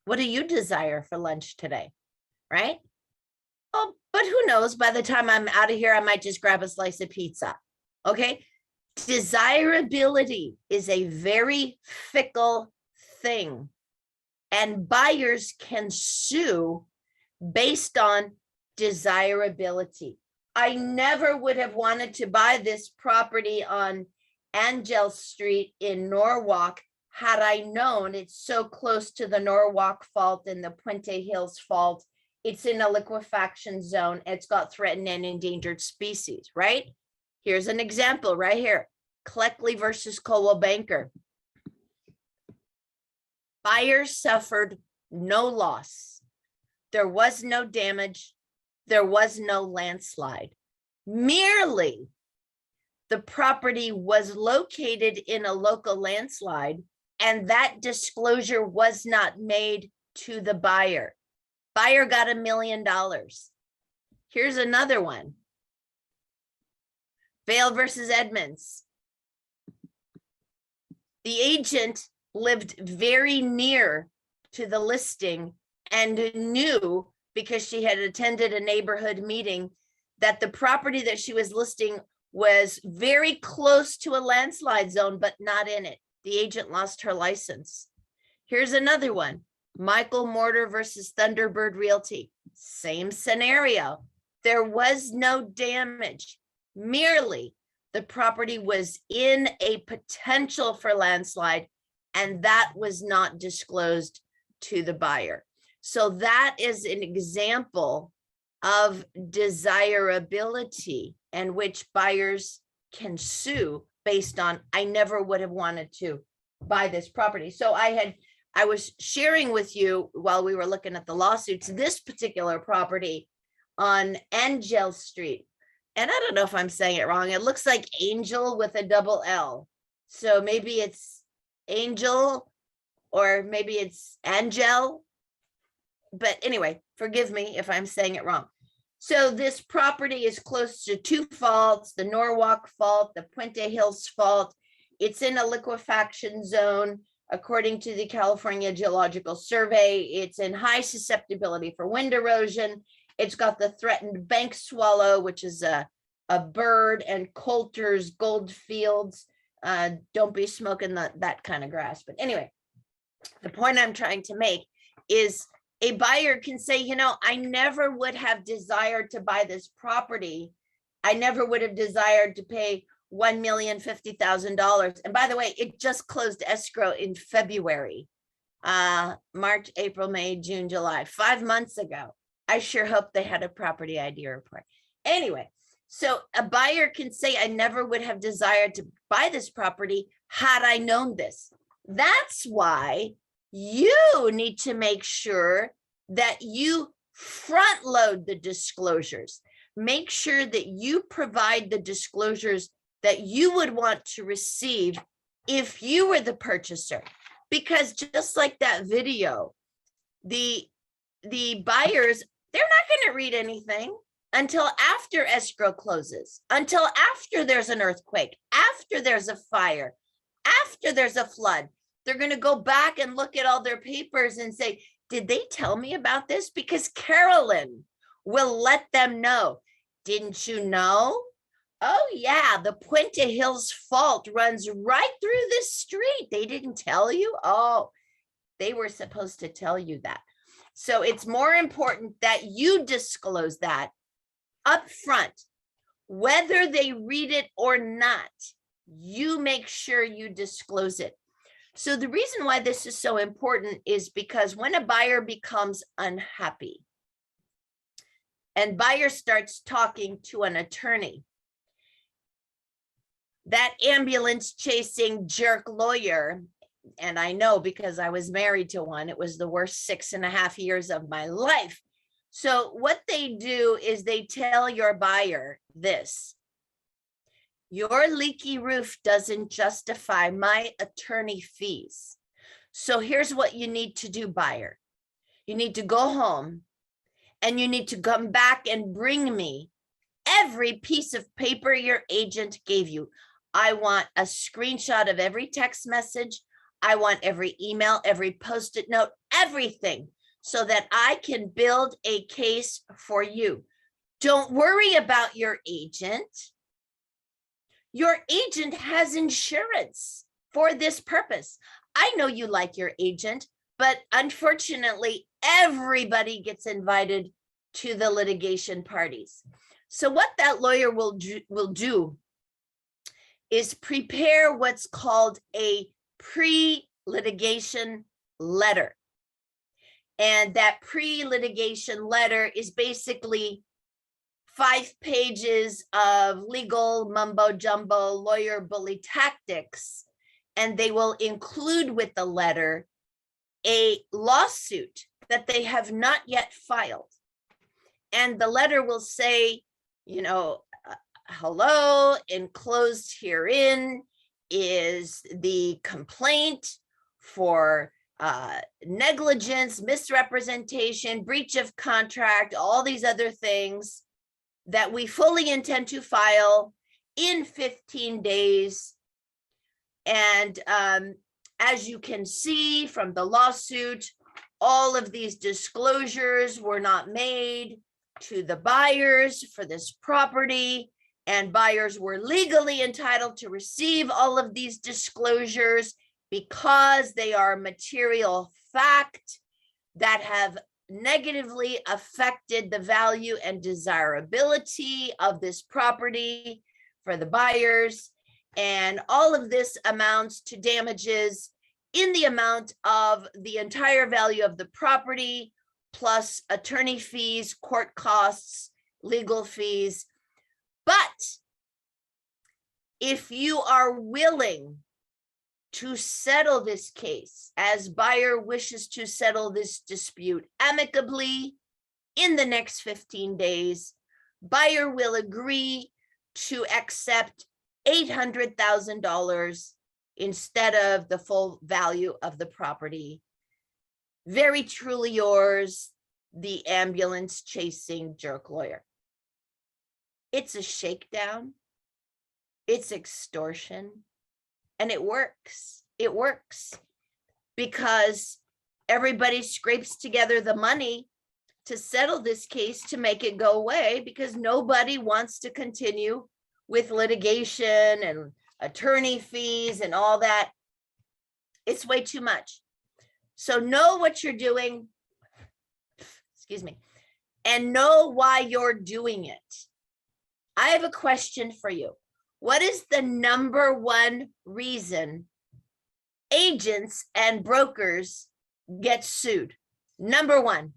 What do you desire for lunch today? Right? Oh, but who knows? By the time I'm out of here, I might just grab a slice of pizza. Okay? Desirability is a very fickle thing, and buyers can sue based on desirability. I never would have wanted to buy this property on Angel Street in Norwalk had I known it's so close to the Norwalk Fault and the Puente Hills Fault. It's in a liquefaction zone. It's got threatened and endangered species, right? Here's an example right here. Cleckley versus Coldwell Banker. Buyers suffered no loss. There was no damage. There was no landslide. Merely the property was located in a local landslide, and that disclosure was not made to the buyer. Buyer got $1 million. Here's another one. Vail versus Edmonds. The agent lived very near to the listing and knew, because she had attended a neighborhood meeting, that the property that she was listing was very close to a landslide zone, but not in it. The agent lost her license. Here's another one. Michael Mortar versus Thunderbird Realty. Same scenario. There was no damage. Merely the property was in a potential for landslide, and that was not disclosed to the buyer. So that is an example of desirability, and which buyers can sue based on, I never would have wanted to buy this property. So I was sharing with you while we were looking at the lawsuits, this particular property on Angel Street. And I don't know if I'm saying it wrong. It looks like Angel with a double L. So maybe it's Angel, or maybe it's Angel. But anyway, forgive me if I'm saying it wrong. So this property is close to two faults, the Norwalk Fault, the Puente Hills Fault. It's in a liquefaction zone, according to the California Geological Survey. It's in high susceptibility for wind erosion. It's got the threatened bank swallow, which is a bird, and Coulter's gold fields. Don't be smoking that kind of grass. But anyway, the point I'm trying to make is a buyer can say, you know, I never would have desired to buy this property. I never would have desired to pay $1,050,000. And by the way, it just closed escrow in February, March, April, May, June, July, 5 months ago. I sure hope they had a property ID report. Anyway, so a buyer can say, I never would have desired to buy this property had I known this. That's why you need to make sure that you front load the disclosures. Make sure that you provide the disclosures that you would want to receive if you were the purchaser. Because just like that video, the buyers, they're not going to read anything until after escrow closes, until after there's an earthquake, after there's a fire, after there's a flood. They're going to go back and look at all their papers and say, did they tell me about this? Because Carolyn will let them know. Didn't you know? Oh yeah, the Puente Hills Fault runs right through this street. They didn't tell you? Oh, they were supposed to tell you that. So it's more important that you disclose that up front, whether they read it or not. You make sure you disclose it. So the reason why this is so important is because when a buyer becomes unhappy and buyer starts talking to an attorney, that ambulance chasing jerk lawyer, and I know because I was married to one, it was the worst 6.5 years of my life. So what they do is they tell your buyer this: your leaky roof doesn't justify my attorney fees. So here's what you need to do, buyer. You need to go home and you need to come back and bring me every piece of paper your agent gave you. I want a screenshot of every text message. I want every email, every post-it note, everything, so that I can build a case for you. Don't worry about your agent. Your agent has insurance for this purpose. I know you like your agent, but unfortunately, everybody gets invited to the litigation parties. So what that lawyer will do is prepare what's called a pre-litigation letter. And that pre-litigation letter is basically 5 pages of legal mumbo jumbo lawyer bully tactics. And they will include with the letter a lawsuit that they have not yet filed. And the letter will say, you know, hello, enclosed herein is the complaint for negligence, misrepresentation, breach of contract, all these other things that we fully intend to file in 15 days. And as you can see from the lawsuit, all of these disclosures were not made to the buyers for this property, and buyers were legally entitled to receive all of these disclosures because they are material fact that have negatively affected the value and desirability of this property for the buyers. And all of this amounts to damages in the amount of the entire value of the property, plus attorney fees, court costs, legal fees. But if you are willing to settle this case, as buyer wishes to settle this dispute amicably in the next 15 days, buyer will agree to accept $800,000 instead of the full value of the property. Very truly yours, the ambulance chasing jerk lawyer. It's a shakedown. It's extortion. And it works. It works because everybody scrapes together the money to settle this case to make it go away, because nobody wants to continue with litigation and attorney fees and all that. It's way too much. So know what you're doing, excuse me, and know why you're doing it. I have a question for you. What is the number one reason agents and brokers get sued? Number one.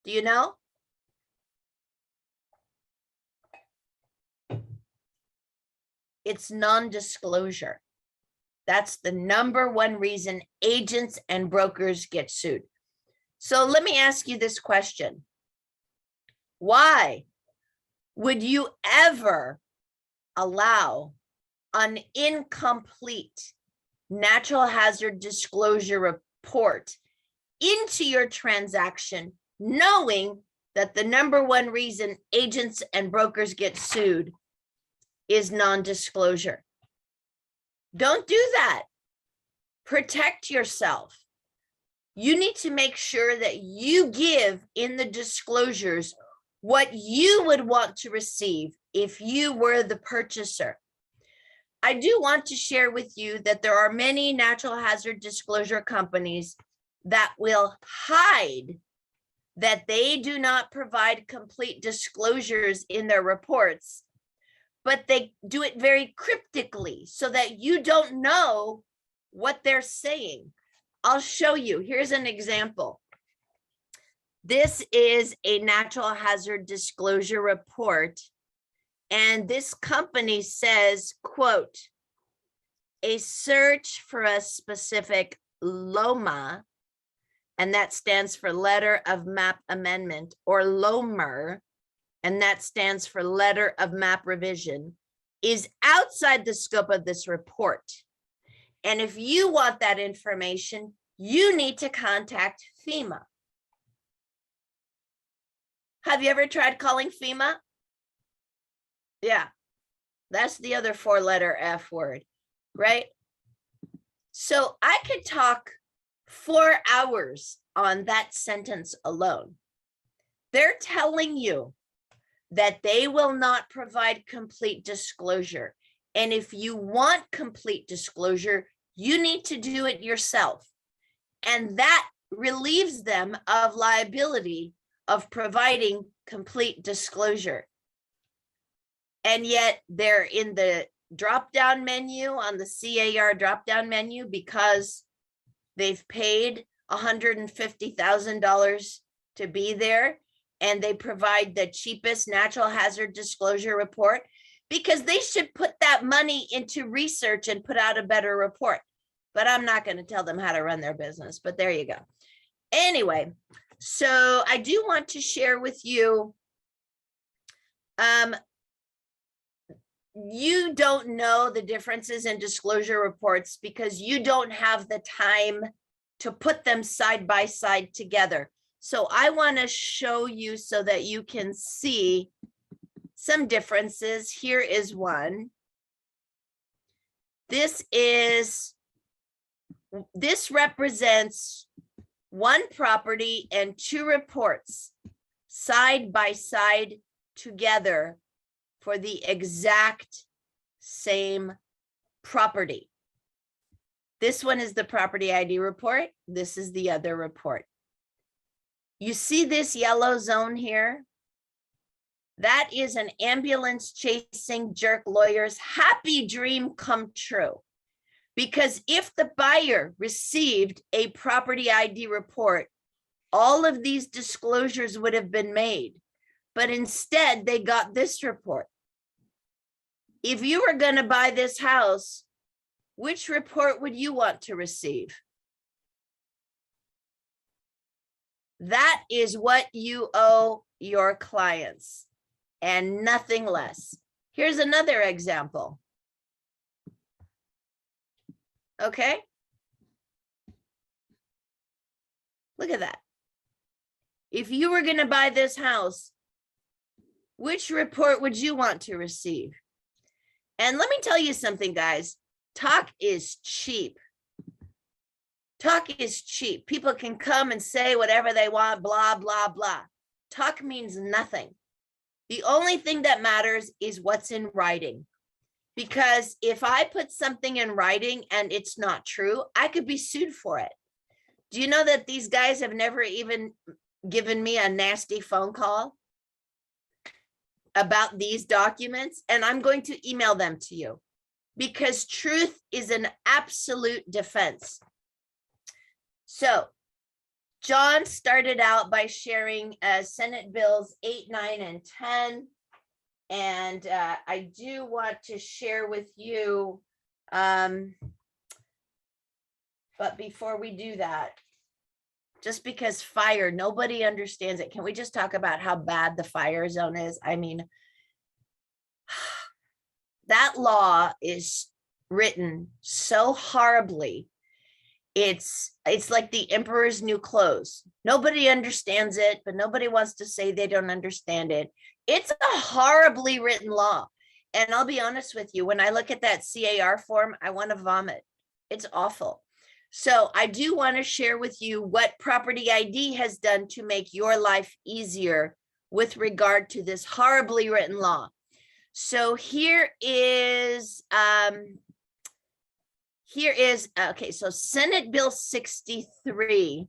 Do you know? It's non-disclosure. That's the number one reason agents and brokers get sued. So let me ask you this question. Why would you ever allow an incomplete natural hazard disclosure report into your transaction, knowing that the number one reason agents and brokers get sued is non-disclosure? Don't do that. Protect yourself. You need to make sure that you give in the disclosures what you would want to receive if you were the purchaser. I do want to share with you that there are many natural hazard disclosure companies that will hide that they do not provide complete disclosures in their reports, but they do it very cryptically so that you don't know what they're saying. I'll show you. Here's an example. This is a natural hazard disclosure report, And this company says, quote, a search for a specific LOMA, and that stands for letter of map amendment, or LOMER, and that stands for letter of map revision, is outside the scope of this report. And if you want that information, you need to contact FEMA. Have you ever tried calling FEMA? Yeah, that's the other 4-letter F word, right? So I could talk 4 hours on that sentence alone. They're telling you that they will not provide complete disclosure. And if you want complete disclosure, you need to do it yourself. And that relieves them of liability of providing complete disclosure. And yet they're in the drop-down menu on the CAR drop-down menu because they've paid $150,000 to be there, and they provide the cheapest natural hazard disclosure report because they should put that money into research and put out a better report. But I'm not going to tell them how to run their business, but there you go. Anyway, so I do want to share with you, you don't know the differences in disclosure reports because you don't have the time to put them side by side together. So I want to show you so that you can see some differences. Here is one. This represents one property and 2 reports side by side together for the exact same property. This one is the property ID report. This is the other report. You see this yellow zone here? That is an ambulance chasing jerk lawyer's happy dream come true. Because if the buyer received a property ID report, all of these disclosures would have been made. But instead, they got this report. If you were going to buy this house, which report would you want to receive? That is what you owe your clients and nothing less. Here's another example. Okay. Look at that. If you were going to buy this house, which report would you want to receive? And let me tell you something, guys. Talk is cheap. Talk is cheap. People can come and say whatever they want, blah, blah, blah. Talk means nothing. The only thing that matters is what's in writing. Because if I put something in writing and it's not true, I could be sued for it. Do you know that these guys have never even given me a nasty phone call about these documents? And I'm going to email them to you because truth is an absolute defense. So John started out by sharing Senate Bills 8, 9, and 10. And I do want to share with you, but before we do that, just because fire, nobody understands it. Can we just talk about how bad the fire zone is? I mean, that law is written so horribly. It's like the emperor's new clothes. Nobody understands it, but nobody wants to say they don't understand it. It's a horribly written law. And I'll be honest with you, when I look at that CAR form, I want to vomit. It's awful. So I do want to share with you what Property ID has done to make your life easier with regard to this horribly written law. So here is okay, so Senate Bill 63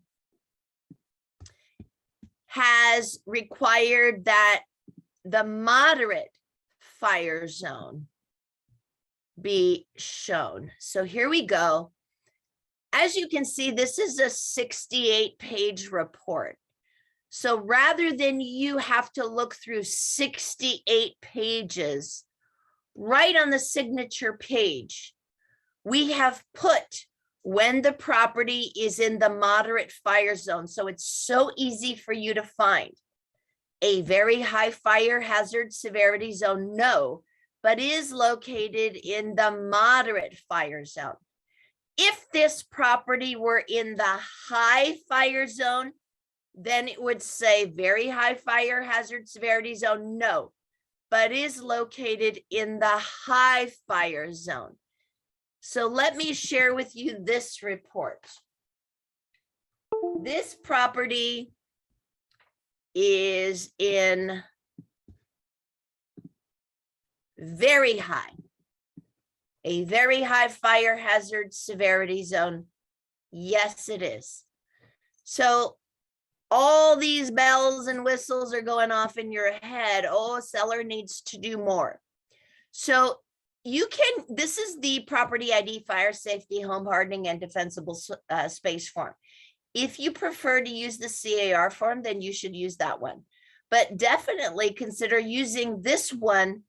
has required that the moderate fire zone be shown. So here we go. As you can see, this is a 68-page report. So rather than you have to look through 68 pages, right on the signature page, we have put when the property is in the moderate fire zone. So it's so easy for you to find. A very high fire hazard severity zone, no, but is located in the moderate fire zone. If this property were in the high fire zone, then it would say very high fire hazard severity zone, no, but is located in the high fire zone. So let me share with you this report. This property is in very high, a very high fire hazard severity zone. Yes, it is. So all these bells and whistles are going off in your head. Oh, seller needs to do more. So you can, this is the property ID, fire safety, home hardening, and defensible space form. If you prefer to use the CAR form, then you should use that one. But definitely consider using this one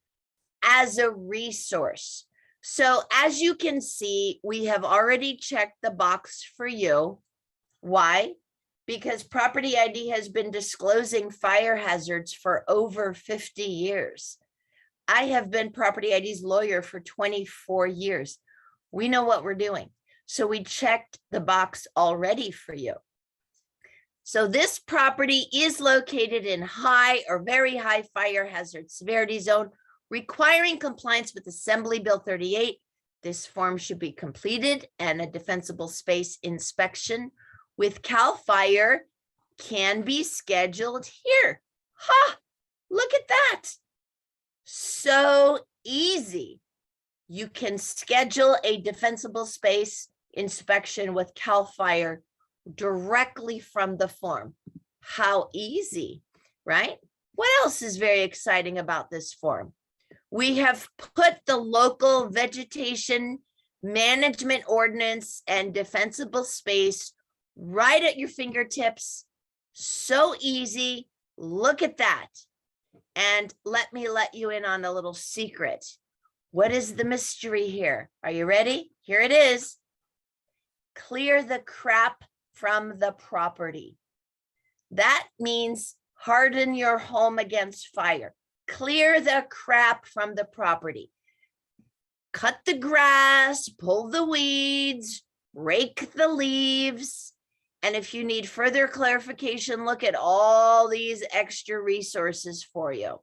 as a resource. So as you can see, we have already checked the box for you. Why? Because property ID has been disclosing fire hazards for over 50 years. I have been property ID's lawyer for 24 years. We know what we're doing. So we checked the box already for you. So this property is located in high or very high fire hazard severity zone, requiring compliance with Assembly Bill 38. This form should be completed and a defensible space inspection with CAL FIRE can be scheduled here. Ha! Look at that. So easy. You can schedule a defensible space inspection with CAL FIRE directly from the form. How easy, right? What else is very exciting about this form? We have put the local vegetation management ordinance and defensible space right at your fingertips. So easy. Look at that. And let me let you in on a little secret. What is the mystery here? Are you ready? Here it is. Clear the crap from the property. That means harden your home against fire. Clear the crap from the property. Cut the grass, pull the weeds, rake the leaves. And if you need further clarification, look at all these extra resources for you.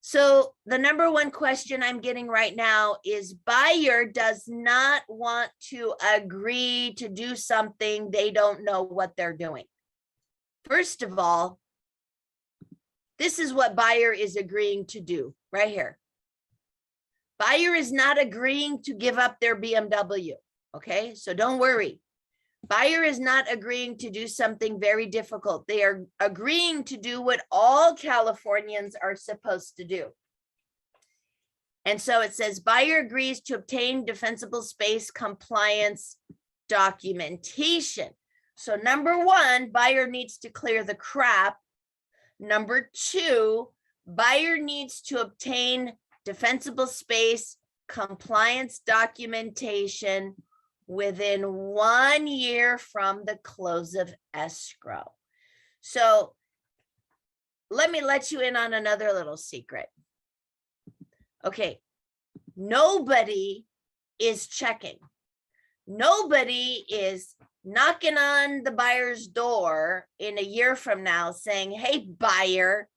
So the number one question I'm getting right now is buyer does not want to agree to do something they don't know what they're doing. First of all, this is what buyer is agreeing to do right here. Buyer is not agreeing to give up their BMW, okay? So don't worry. Buyer is not agreeing to do something very difficult. They are agreeing to do what all Californians are supposed to do. And so it says buyer agrees to obtain defensible space compliance documentation. So number one, buyer needs to clear the crap. Number two, buyer needs to obtain defensible space compliance documentation within 1 year from the close of escrow. So let me let you in on another little secret. Okay, nobody is checking. Nobody is knocking on the buyer's door in a year from now saying, hey, buyer,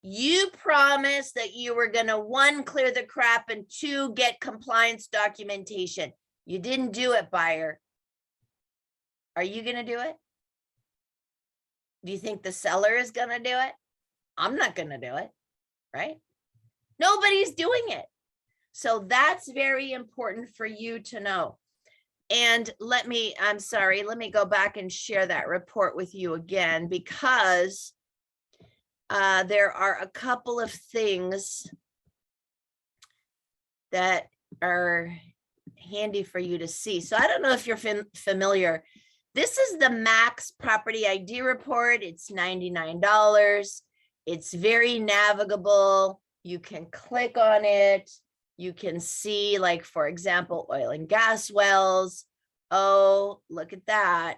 you promised that you were going to, one, clear the crap, and two, get compliance documentation. You didn't do it, buyer. Are you going to do it? Do you think the seller is going to do it? I'm not going to do it, right? Nobody's doing it. So that's very important for you to know. And let me go back and share that report with you again, because there are a couple of things that are handy for you to see. So I don't know if you're familiar. This is the max property ID report. It's $99. It's very navigable. You can click on it. You can see, like, for example, oil and gas wells. Oh, look at that.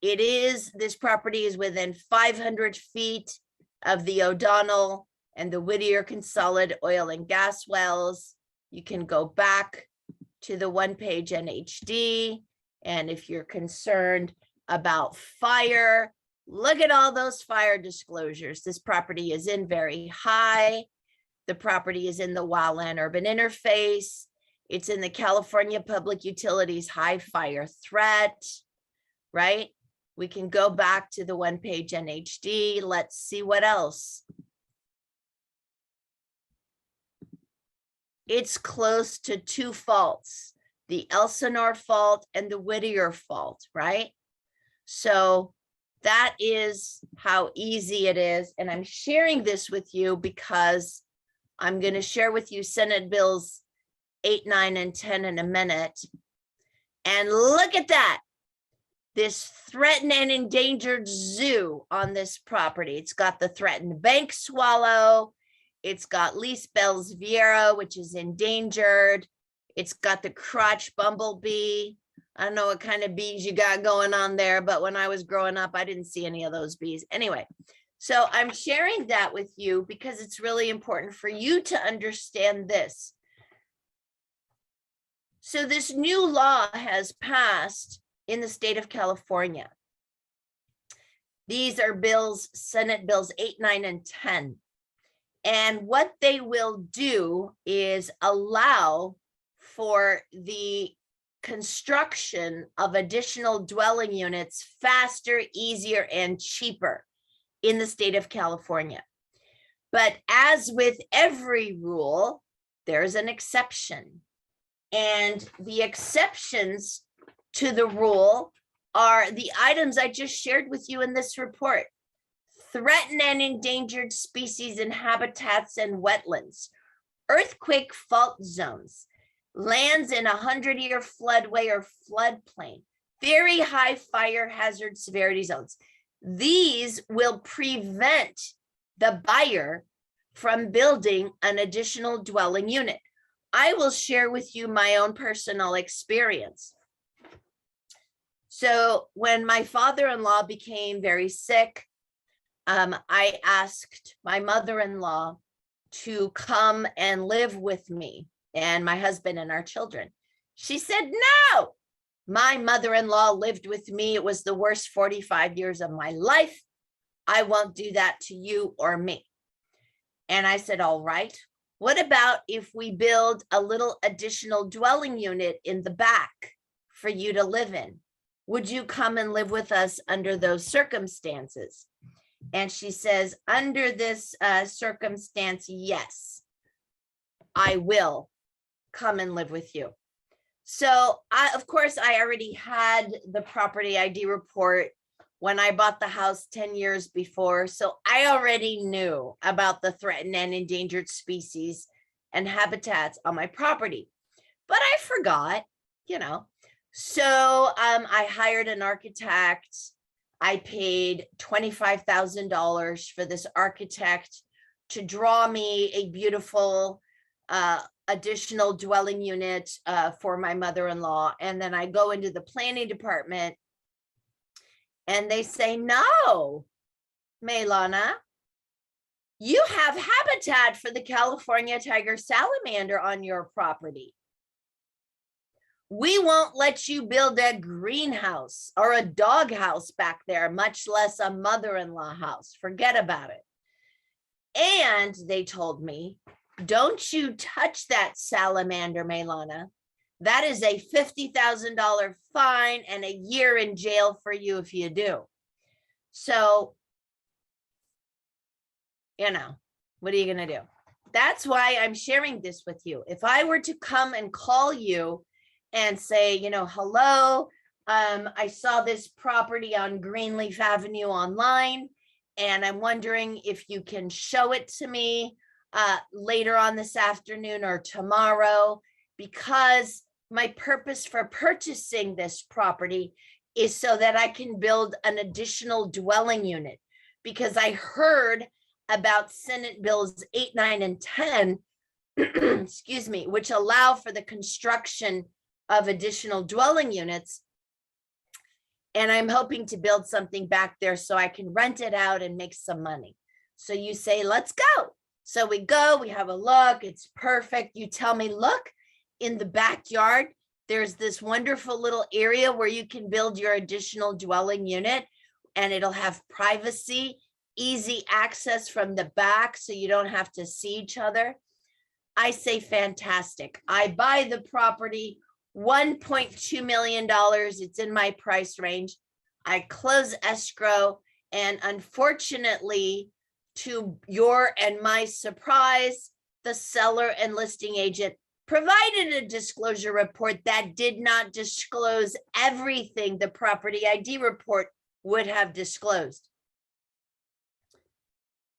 This property is within 500 feet of the O'Donnell and the Whittier Consolidated oil and gas wells. You can go back to the one-page NHD. And if you're concerned about fire, look at all those fire disclosures. This property is in very high. The property is in the wildland urban interface. It's in the California Public Utilities high fire threat, right? We can go back to the one-page NHD. Let's see what else. It's close to two faults, the Elsinore fault and the Whittier fault, right? So that is how easy it is. And I'm sharing this with you because I'm going to share with you Senate Bills 8, 9, and 10 in a minute. And look at that. This threatened and endangered zoo on this property. It's got the threatened bank swallow. It's got Lease Bell's Viera, which is endangered. It's got the crotch bumblebee. I don't know what kind of bees you got going on there, but when I was growing up, I didn't see any of those bees. Anyway, so I'm sharing that with you because it's really important for you to understand this. So this new law has passed in the state of California. These are bills, Senate Bills 8, 9, and 10. And what they will do is allow for the construction of additional dwelling units faster, easier, and cheaper in the state of California. But as with every rule, there's an exception. And the exceptions to the rule are the items I just shared with you in this report. Threatened and endangered species and habitats and wetlands, earthquake fault zones, lands in a 100-year floodway or floodplain, very high fire hazard severity zones. These will prevent the buyer from building an additional dwelling unit. I will share with you my own personal experience. So when my father-in-law became very sick, I asked my mother-in-law to come and live with me and my husband and our children. She said, no, my mother-in-law lived with me. It was the worst 45 years of my life. I won't do that to you or me. And I said, all right, what about if we build a little additional dwelling unit in the back for you to live in? Would you come and live with us under those circumstances? And she says, under this circumstance, yes, I will come and live with you. So of course, I already had the property ID report when I bought the house 10 years before. So I already knew about the threatened and endangered species and habitats on my property, but I forgot, you know. So I hired an architect. I paid $25,000 for this architect to draw me a beautiful additional dwelling unit for my mother-in-law. And then I go into the planning department and they say, no, Maylana, you have habitat for the California tiger salamander on your property. We won't let you build a greenhouse or a dog house back there, much less a mother-in-law house. Forget about it. And they told me, don't you touch that salamander, Maylana. That is a $50,000 fine and a year in jail for you if you do. So, you know, what are you going to do? That's why I'm sharing this with you. If I were to come and call you and say, you know, hello, I saw this property on Greenleaf Avenue online, and I'm wondering if you can show it to me later on this afternoon or tomorrow, because my purpose for purchasing this property is so that I can build an additional dwelling unit, because I heard about Senate Bills 8, 9, and 10, excuse me, which allow for the construction of additional dwelling units. And I'm hoping to build something back there so I can rent it out and make some money. So you say, let's go. So we go, we have a look, it's perfect. You tell me, look, in the backyard, there's this wonderful little area where you can build your additional dwelling unit, and it'll have privacy, easy access from the back so you don't have to see each other. I say, fantastic. I buy the property, $1.2 million. It's in my price range. I close escrow, and unfortunately, to your and my surprise, the seller and listing agent provided a disclosure report that did not disclose everything the property ID report would have disclosed.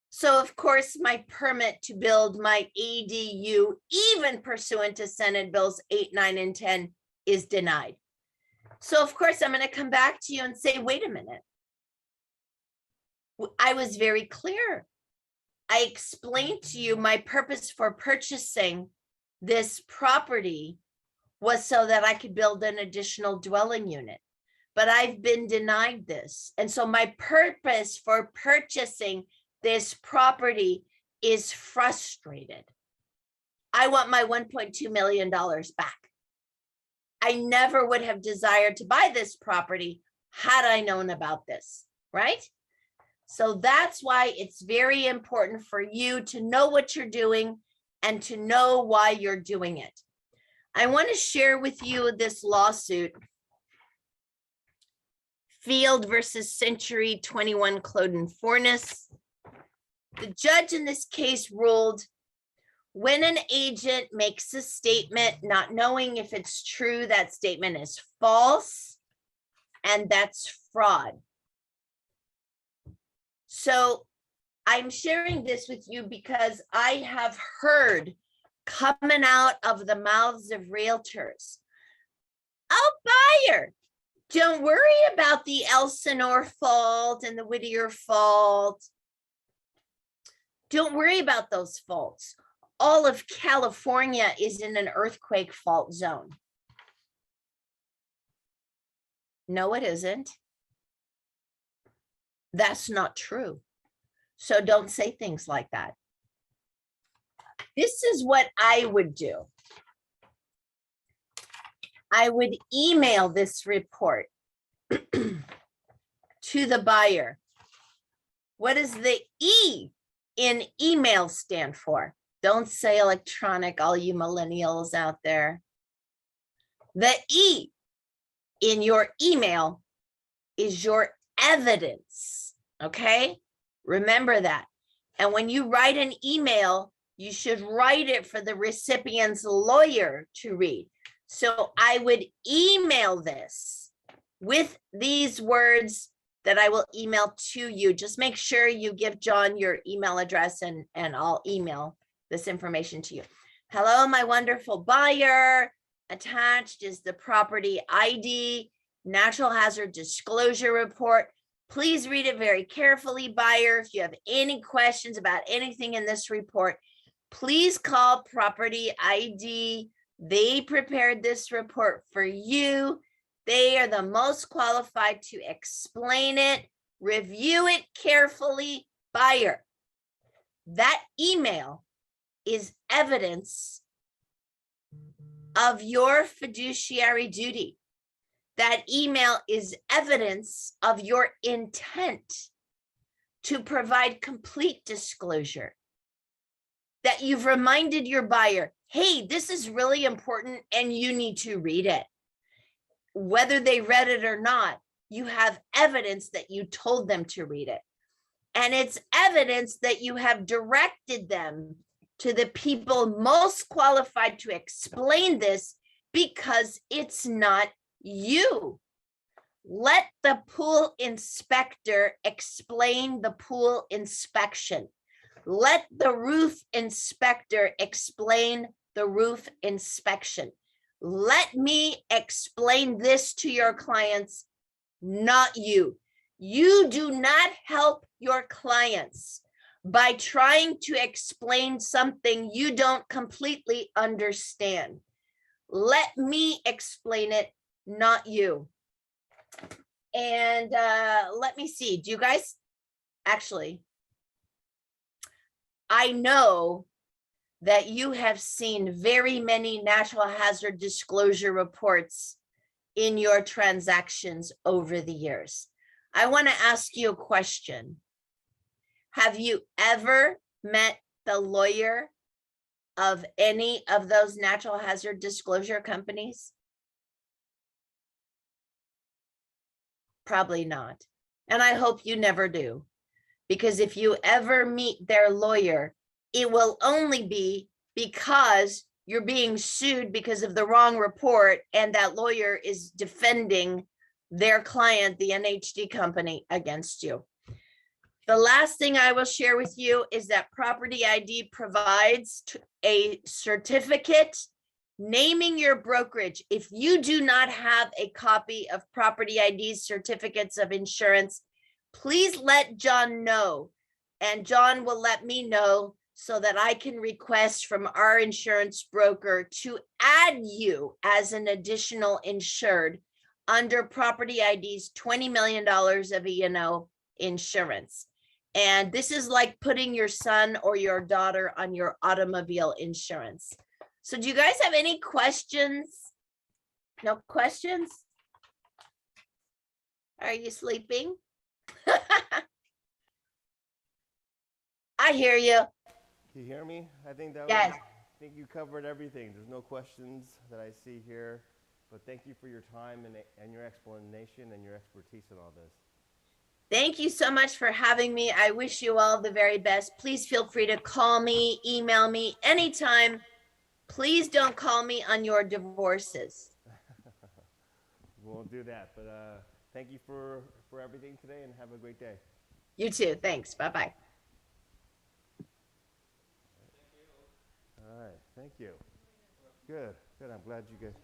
So of course, my permit to build my ADU, even pursuant to Senate Bills 8, 9, and 10, is denied. So of course, I'm going to come back to you and say, wait a minute. I was very clear. I explained to you my purpose for purchasing this property was so that I could build an additional dwelling unit, but I've been denied this. And so my purpose for purchasing this property is frustrated. I want my $1.2 million back. I never would have desired to buy this property had I known about this, right? So that's why it's very important for you to know what you're doing and to know why you're doing it. I want to share with you this lawsuit, Field versus Century 21 Cloden Fornes. The judge in this case ruled when an agent makes a statement, not knowing if it's true, that statement is false, and that's fraud. So I'm sharing this with you because I have heard coming out of the mouths of realtors, oh, buyer, don't worry about the Elsinore fault and the Whittier fault. Don't worry about those faults. All of California is in an earthquake fault zone. No, it isn't. That's not true. So don't say things like that. This is what I would do. I would email this report to the buyer. What does the E in email stand for? Don't say electronic, all you millennials out there. The E in your email is your evidence, okay? Remember that. And when you write an email, you should write it for the recipient's lawyer to read. So I would email this with these words that I will email to you. Just make sure you give John your email address and I'll email this information to you. Hello, my wonderful buyer. Attached is the property ID, natural hazard disclosure report. Please read it very carefully, buyer. If you have any questions about anything in this report, please call Property ID. They prepared this report for you. They are the most qualified to explain it. Review it carefully, buyer. That email is evidence of your fiduciary duty. That email is evidence of your intent to provide complete disclosure. That you've reminded your buyer, hey, this is really important and you need to read it. Whether they read it or not, you have evidence that you told them to read it. And it's evidence that you have directed them to the people most qualified to explain this, because it's not you. Let the pool inspector explain the pool inspection. Let the roof inspector explain the roof inspection. Let me explain this to your clients, not you. You do not help your clients by trying to explain something you don't completely understand. Let me explain it, not you. And let me see, do you guys, actually, I know that you have seen very many natural hazard disclosure reports in your transactions over the years. I want to ask you a question. Have you ever met the lawyer of any of those natural hazard disclosure companies? Probably not. And I hope you never do. Because if you ever meet their lawyer, it will only be because you're being sued because of the wrong report and that lawyer is defending their client, the NHD company, against you. The last thing I will share with you is that Property ID provides a certificate naming your brokerage. If you do not have a copy of Property ID's certificates of insurance, please let John know, and John will let me know so that I can request from our insurance broker to add you as an additional insured under Property ID's $20 million of E&O insurance. And this is like putting your son or your daughter on your automobile insurance. So do you guys have any questions? No questions? Are you sleeping? I hear you. Can you hear me? I think that Yes. was, I think you covered everything. There's no questions that I see here, but thank you for your time and your explanation and your expertise in all this. Thank you so much for having me. I wish you all the very best. Please feel free to call me, email me anytime. Please don't call me on your divorces. We won't do that, but thank you for everything today and have a great day. You too. Thanks. Bye-bye. All right, thank you. Good, good. I'm glad you guys.